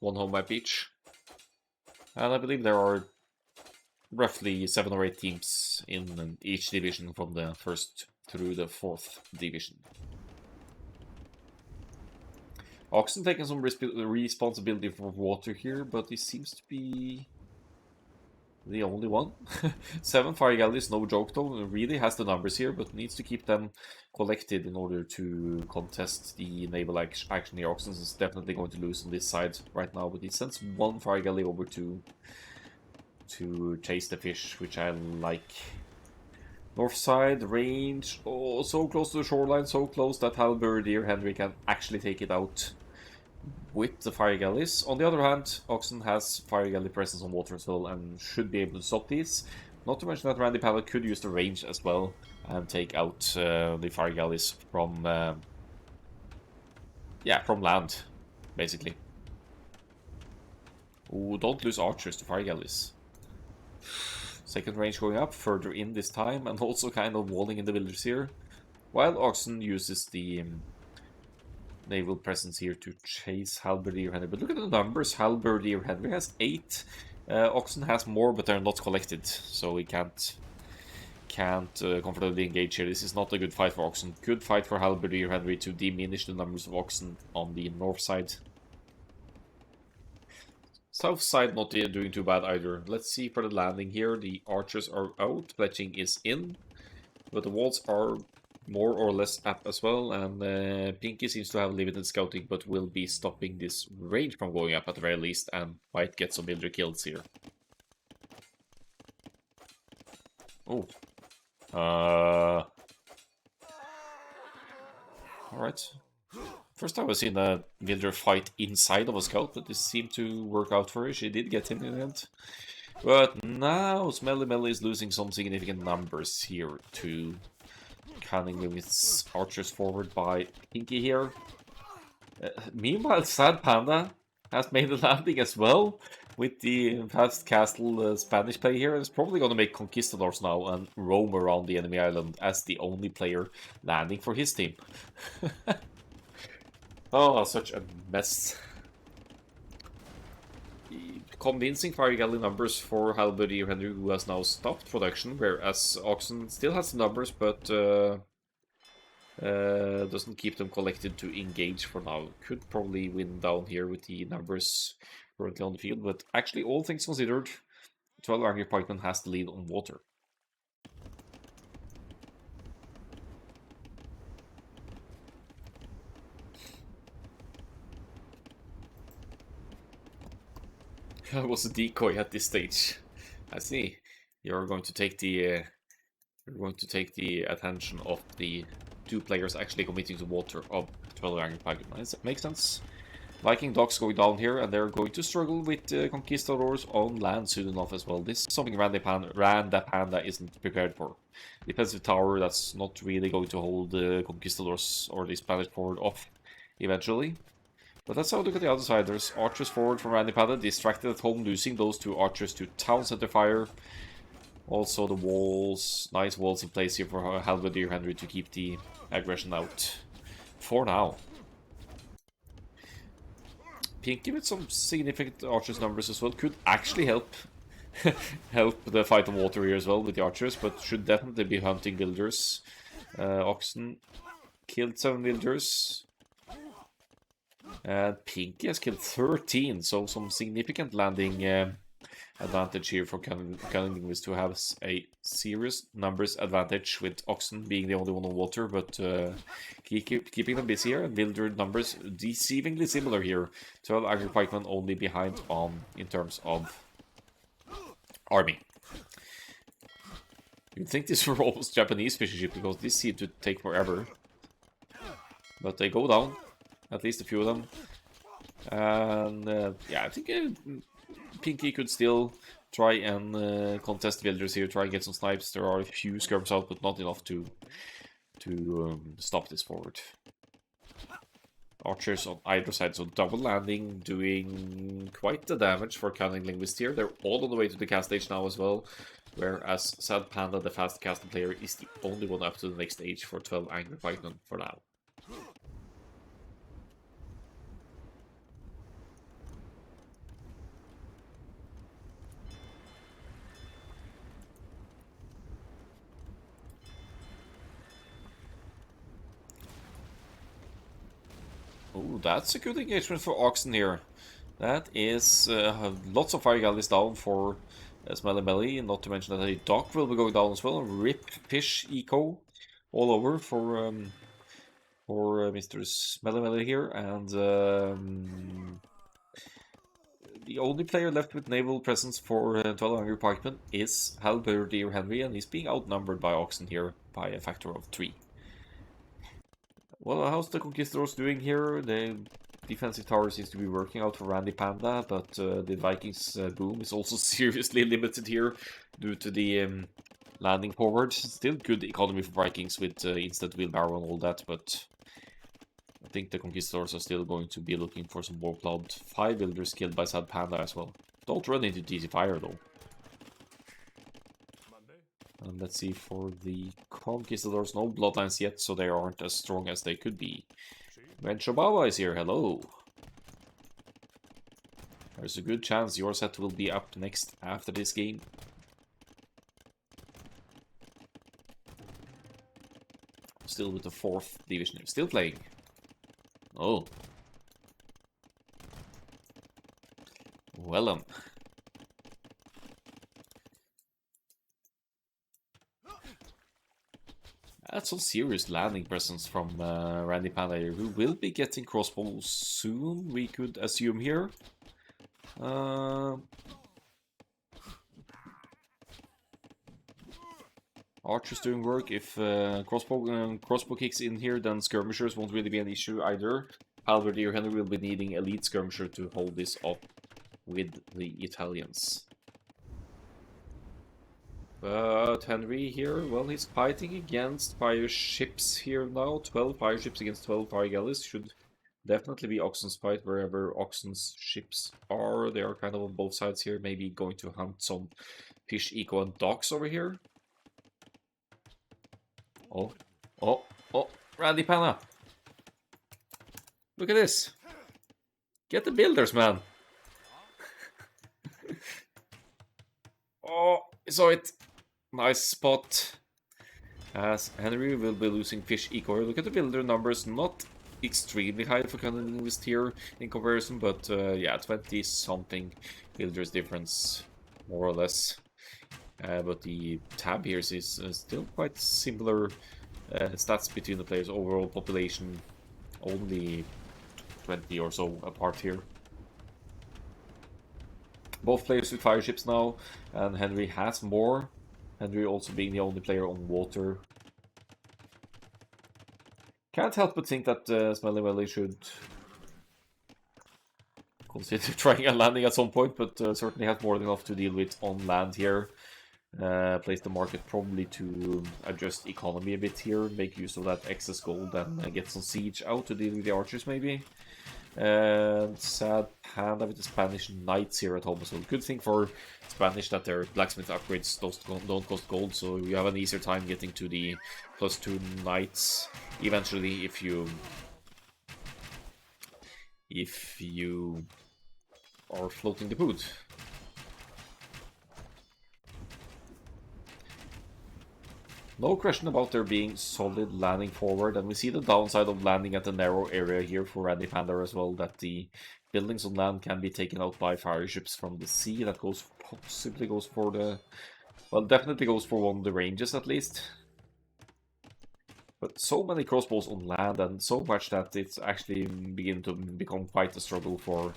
1 home map each. And I believe there are roughly 7 or 8 teams in each division from the 1st through the 4th division. Oxen taking some responsibility for water here, but he seems to be the only one. 7 fire galleys, no joke though. Really has the numbers here, but needs to keep them collected in order to contest the naval action here. Oxen is definitely going to lose on this side right now, but he sends 1 fire galley over to chase the fish, which I like. North side, range, oh, so close to the shoreline, so close that Halberdier Henry can actually take it out with the fire galleys. On the other hand, Oxen has fire galley presence on water as well and should be able to stop these. Not to mention that Randy Panda could use the range as well and take out the fire galleys from from land, basically. Oh, don't lose archers to fire galleys. Second range going up, further in this time, and also kind of walling in the villagers here. While Oxen uses the naval presence here to chase Halberdier Henry. But look at the numbers. Halberdier Henry has 8. Oxen has more, but they're not collected, so he can't comfortably engage here. This is not a good fight for Oxen. Good fight for Halberdier Henry to diminish the numbers of Oxen on the north side. South side not doing too bad either. Let's see for the landing here. The archers are out, pledging is in, but the walls are more or less up as well, and Pinky seems to have limited scouting, but will be stopping this range from going up at the very least, and might get some builder kills here. Oh. Alright. First time I've seen a villager fight inside of a scout, but this seemed to work out for her. She did get him in the end. But now Smelly Melly is losing some significant numbers here to Cunning with its archers forward by Pinky here. Meanwhile, Sad Panda has made a landing as well with the fast castle Spanish play here. It's probably going to make conquistadors now and roam around the enemy island as the only player landing for his team. Oh, such a mess. convincing fire galley numbers for Halberdy Henry, who has now stopped production, whereas Oxen still has the numbers, but doesn't keep them collected to engage for now. Could probably win down here with the numbers currently on the field, but actually, all things considered, 12 Angry Pikemen has the lead on water. That was a decoy at this stage. I see. You're going to take the attention of the two players actually committing to water of 12 Angry Pikemen. Does that make sense? Viking docks going down here, and they're going to struggle with Conquistadors on land soon enough as well. This is something Randa Panda isn't prepared for. Defensive tower that's not really going to hold the Conquistadors or the Spanish forward off eventually. But let's have a look at the other side. There's archers forward from Randy Panda, distracted at home, losing those two archers to town center fire. Also the walls, nice walls in place here for Halberdier Henry to keep the aggression out. For now. Pinky with some significant archers numbers as well could actually help help the fight on water here as well with the archers, but should definitely be hunting villagers. Oxen killed 7 villagers. And Pinky has killed 13, so some significant landing advantage here for Cunning Linguist to have a serious numbers advantage, with Oxen being the only one on water, but keeping them busy here, and villager numbers deceivingly similar here. 12 Angry Pikemen only behind in terms of army. You'd think these were almost Japanese fishing ships, because this seemed to take forever. But they go down, at least a few of them. And yeah, I think Pinky could still try and contest villagers here, try and get some snipes. There are a few skirms out, but not enough to stop this forward. Archers on either side, so double landing, doing quite the damage for Cunning Linguist here. They're all on the way to the cast stage now as well, whereas Sad Panda, the fast casting player, is the only one up to the next stage for 12 Angry Pikemen for now. Oh, that's a good engagement for Oxen here. That is lots of fire galleys down for Smelly Belly, not to mention that a dock will be going down as well. Rip fish eco all over for Mr. Smelly Belly here, and the only player left with naval presence for 12 Angry Pikemen is Halberdier Henry, and he's being outnumbered by Oxen here by a factor of 3. Well, how's the Conquistadors doing here? The defensive tower seems to be working out for Randy Panda, but the Vikings' boom is also seriously limited here due to the landing forward. Still good economy for Vikings with instant wheelbarrow and all that, but I think the Conquistadors are still going to be looking for some more blood. 5 villagers killed by Sad Panda as well. Don't run into DC fire though. And let's see, for the Conquistadors, no bloodlines yet, so they aren't as strong as they could be. When Shobaba is here, hello. There's a good chance your set will be up next after this game. Still with the 4th division, still playing. Oh. Well That's some serious landing presence from Randy Panda here, who will be getting crossbows soon, we could assume here. Archers doing work. If crossbow kicks in here, then skirmishers won't really be an issue either. Halberdier Henry will be needing elite skirmisher to hold this up with the Italians. But Henry here, well, he's fighting against fire ships here now. 12 fire ships against 12 fire galleys. Should definitely be Oxen's fight wherever Oxen's ships are. They are kind of on both sides here. Maybe going to hunt some fish, eco, and docks over here. Oh, oh, oh, Randy Panna. Look at this. Get the builders, man. Oh, I saw it. Nice spot. As Henry will be losing fish eco. Look at the builder numbers, not extremely high for Cunning Linguist here in comparison, but yeah, 20 something builders difference, more or less. But the tab here is still quite similar stats between the players. Overall population only 20 or so apart here. Both players with fire ships now, and Henry has more. Henry also being the only player on water. Can't help but think that Smelly Belly should consider trying a landing at some point, but certainly has more than enough to deal with on land here. Place the market probably to adjust economy a bit here, make use of that excess gold and get some siege out to deal with the archers maybe. And Sad Panda with the Spanish knights here at home as well. Good thing for Spanish that their blacksmith upgrades don't cost gold, so you have an easier time getting to the +2 knights eventually if you are floating the boot. No question about there being solid landing forward, and we see the downside of landing at the narrow area here for Randy Panda as well, that the buildings on land can be taken out by fire ships from the sea. That possibly goes for the, well, definitely goes for one of the ranges at least. But so many crossbows on land and so much that it's actually beginning to become quite a struggle for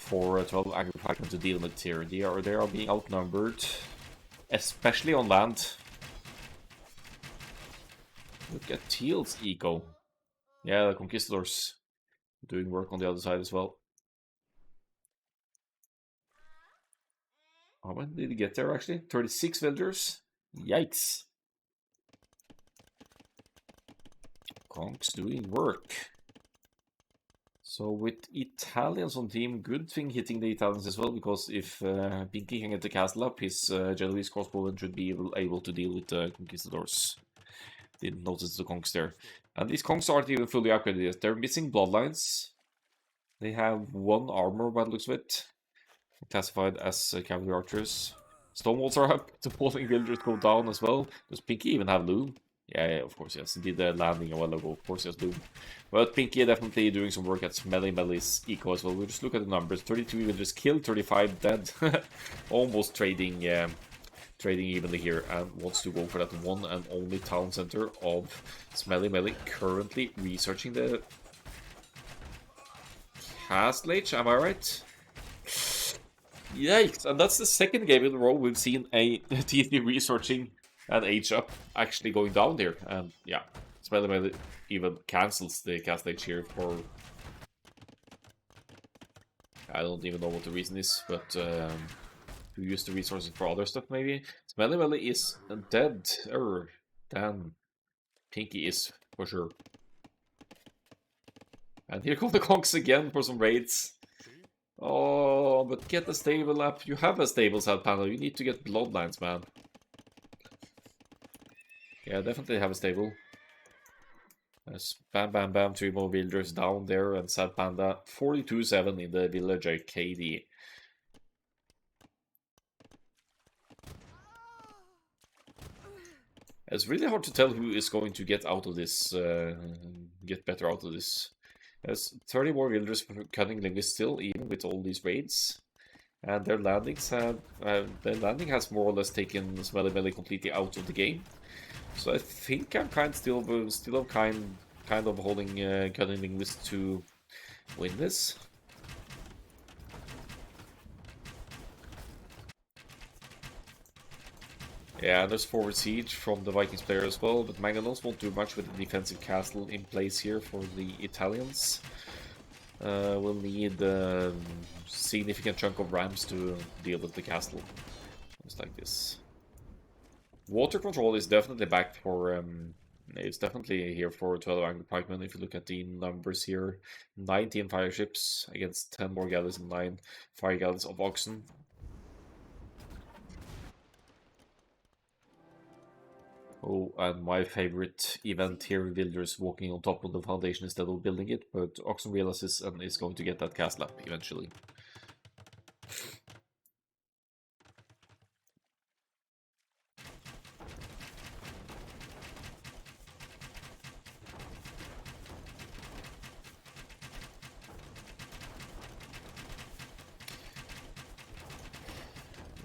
12 angry pikemen to deal with here. They are being outnumbered, especially on land. Look at Teal's eco. Yeah, the Conquistadors doing work on the other side as well. How many did he get there actually? 36 villagers? Yikes. Conks doing work. So with Italians on team, good thing hitting the Italians as well, because if Pinky can get the castle up, his Genoese crossbowmen should be able to deal with the Conquistadors. Didn't notice the conks there. And these conks aren't even fully upgraded yet. They're missing bloodlines. They have 1 armor by the looks of it. Classified as cavalry archers. Stonewalls are up. The falling villagers go down as well. Does Pinky even have loom? Yeah, of course, yes. He did the landing a while ago. Of course, he has loom. But Pinky definitely doing some work at Smelly Melly's eco as well. We'll just look at the numbers. 32 villagers killed, 35 dead. Almost trading evenly here, and wants to go for that one and only town center of Smelly Melly. Currently researching the Castle Age, am I right? Yikes, and that's the second game in a row we've seen a TT researching an age up actually going down there. And yeah, Smelly Melly even cancels the Castle Age here for... I don't even know what the reason is, but to use the resources for other stuff maybe. Smelly Melly is dead than Pinky is for sure. And here come the conks again for some raids. Oh, but get a stable up. You have a stable Sad Panda. You need to get bloodlines, man. Yeah, definitely have a stable. There's bam, bam, bam. 3 more villagers down there, and Sad Panda 42-7 in the village arcade. It's really hard to tell who is going to get out of this, get better out of this. There's 30 more villagers for Cunning Linguist still, even with all these raids. And their landings have, their landing has more or less taken Smelly Belly completely out of the game. So I think I'm still kind of holding Cunning Linguist to win this. Yeah, there's forward siege from the Vikings player as well, but Mangalos won't do much with the defensive castle in place here for the Italians. We'll need a significant chunk of rams to deal with the castle. Just like this. Water control is definitely back for... it's definitely here for 12 angry pikemen if you look at the numbers here. 19 fire ships against 10 more galleys and 9 fire galleys of oxen. Oh, and my favorite event here, villagers walking on top of the foundation instead of building it, but Oxen realizes and is going to get that castle up eventually.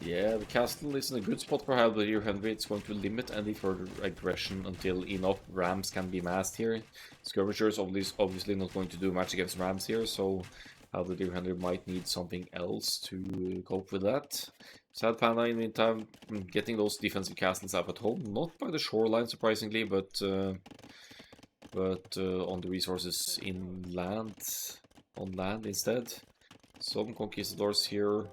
Yeah, the castle is in a good spot for Halberdier Henry. It's going to limit any further aggression until enough rams can be massed here. Skirmishers obviously not going to do much against rams here, so Halberdier Henry might need something else to cope with that. Sad Panda, in the meantime, getting those defensive castles up at home, not by the shoreline surprisingly, but on the resources on land instead. Some conquistadors here.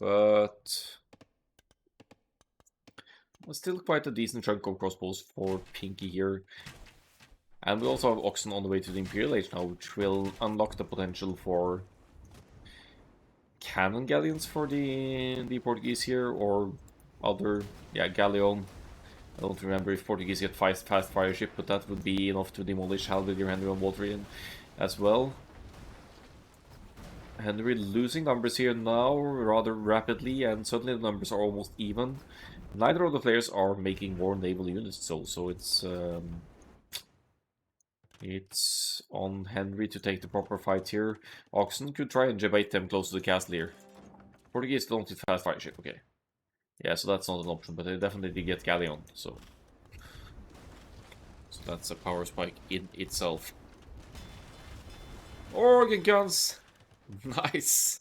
But still quite a decent chunk of crossbows for Pinky here. And we also have Oxen on the way to the Imperial Age now, which will unlock the potential for cannon galleons for the Portuguese here, or other, yeah, galleon. I don't remember if Portuguese get fast fire ship, but that would be enough to demolish Halberdier Henry on water in as well. Henry losing numbers here now rather rapidly, and suddenly the numbers are almost even. Neither of the players are making more naval units, so it's on Henry to take the proper fight here. Oxen could try and debate them close to the castle here. Portuguese don't get fast fire ship, okay. Yeah, so that's not an option, but they definitely did get galleon, so that's a power spike in itself. Organ guns! Nice!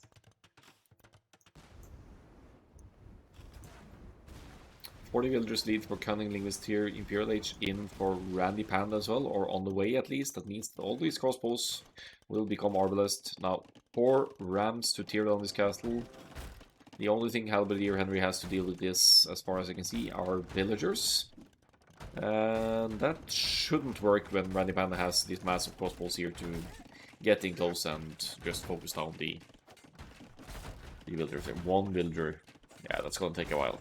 40 villagers lead for Cunning, Linguist here, Imperial Age in for Randy Panda as well, or on the way at least. That means that all these crossbows will become Arbalest. Now, 4 rams to tear down this castle. The only thing Halberdier Henry has to deal with this, as far as I can see, are villagers. And that shouldn't work when Randy Panda has these massive crossbows here to getting close and just focus down the villagers. 1 villager. Yeah, that's gonna take a while.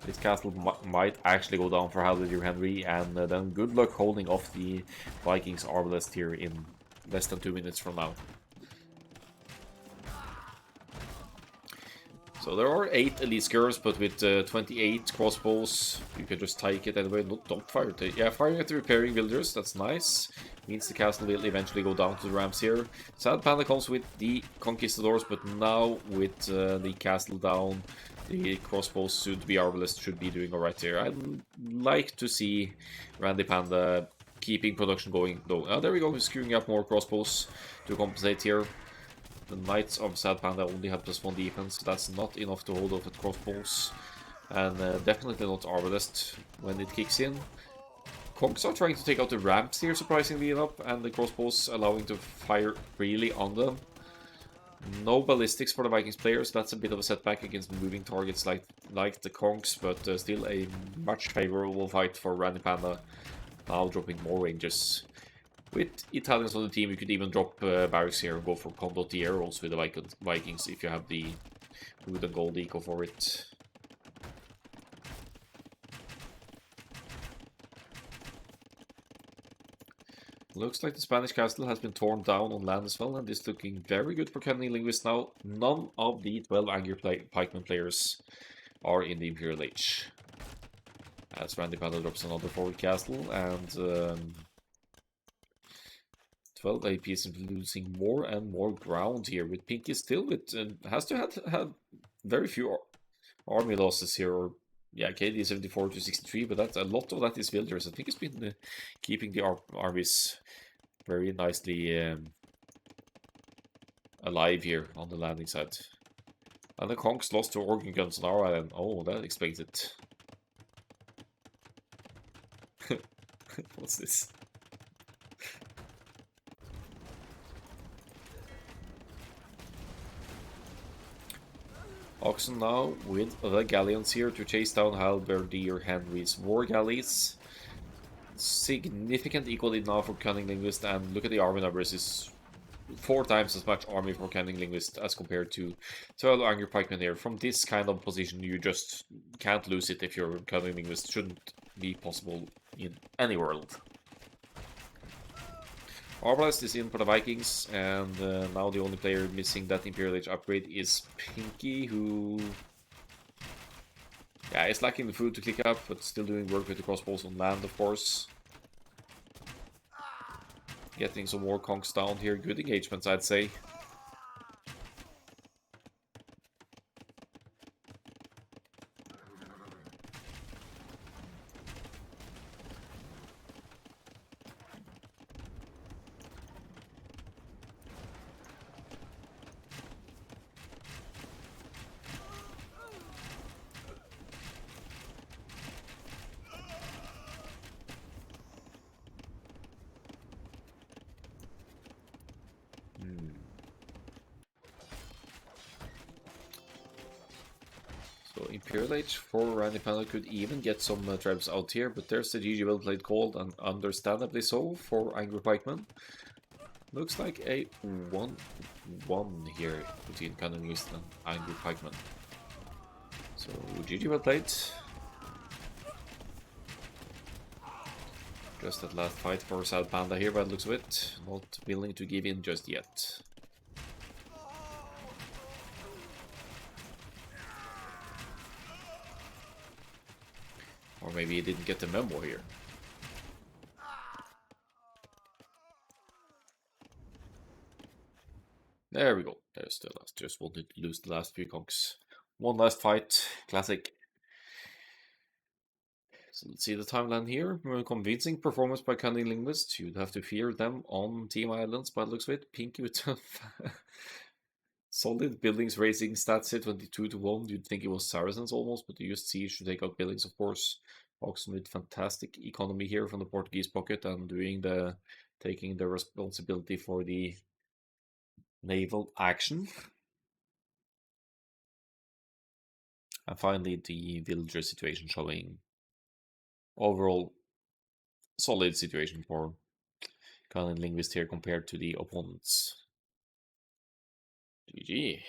This castle might actually go down for Halberdier Henry, and then good luck holding off the Vikings Arbalest here in less than 2 minutes from now. So there are 8 elite skirrs, but with 28 crossbows, you can just take it anyway. No, don't fire it. Yeah, firing at the repairing villagers, that's nice. Means the castle will eventually go down to the rams here. Sad Panda comes with the conquistadors, but now with the castle down, the crossbows soon to be Arbalest should be doing alright here. I'd like to see Randy Panda keeping production going though. There we go, he's skewing up more crossbows to compensate here. The Knights of Sad Panda only have +1 defense, so that's not enough to hold off at crossbows. And definitely not Arbalest when it kicks in. Conks are trying to take out the ramps here, surprisingly enough, and the crossbows allowing to fire freely on them. No ballistics for the Vikings players, that's a bit of a setback against moving targets like the Conks, but still a much favorable fight for Randy Panda, now dropping more ranges. With Italians on the team, you could even drop barracks here and go for condottieri arrows with the Vikings if you have the wood and gold eco for it. Looks like the Spanish castle has been torn down on land as well, and is looking very good for Cunning Linguist now. None of the 12 angry Pikemen players are in the Imperial Age. As Randy Panda drops another forward castle, and 12 AP is losing more and more ground here, with Pinky still with has to have very few army losses here, or yeah, KD 74 to 63, but that's a lot of that is villagers. I think it's been keeping the armies very nicely alive here on the landing side. And the Conks lost to organ guns on our island. Oh, that explains it. What's this? Oxen now with the galleons here to chase down Halberdier Henry's war galleys. Significant equally now for Cunning Linguist, and look at the army numbers, is 4 times as much army for Cunning Linguist as compared to 12 angry pikemen here. From this kind of position, you just can't lose it if you're Cunning Linguist. Shouldn't be possible in any world. Arbalest is in for the Vikings, and now the only player missing that Imperial Age upgrade is Pinky, who is lacking the food to click up, but still doing work with the crossbows on land, of course. Getting some more conks down here. Good engagements, I'd say. Imperial Age for Randy Panda could even get some tribes out here, but there's the GG well played called, and understandably so for Angry Pikemen. Looks like a 1-1 here between Cunning and Angry Pikemen. So GG well played. Just that last fight for Sad Panda here by the looks of it. Not willing to give in just yet. Or maybe he didn't get the memo here. There we go. There's the last. Just wanted to lose the last few conks. One last fight. Classic. So let's see the timeline here. Convincing performance by Cunning Linguist. You'd have to fear them on Team Islands by the looks of it. Pinky with solid buildings raising stats here 22-1. You'd think it was Saracens almost, but you just see should take out buildings, of course. Oxen with fantastic economy here from the Portuguese pocket and taking the responsibility for the naval action. And finally, the villager situation showing overall solid situation for Cunning Linguist here compared to the opponents. GG.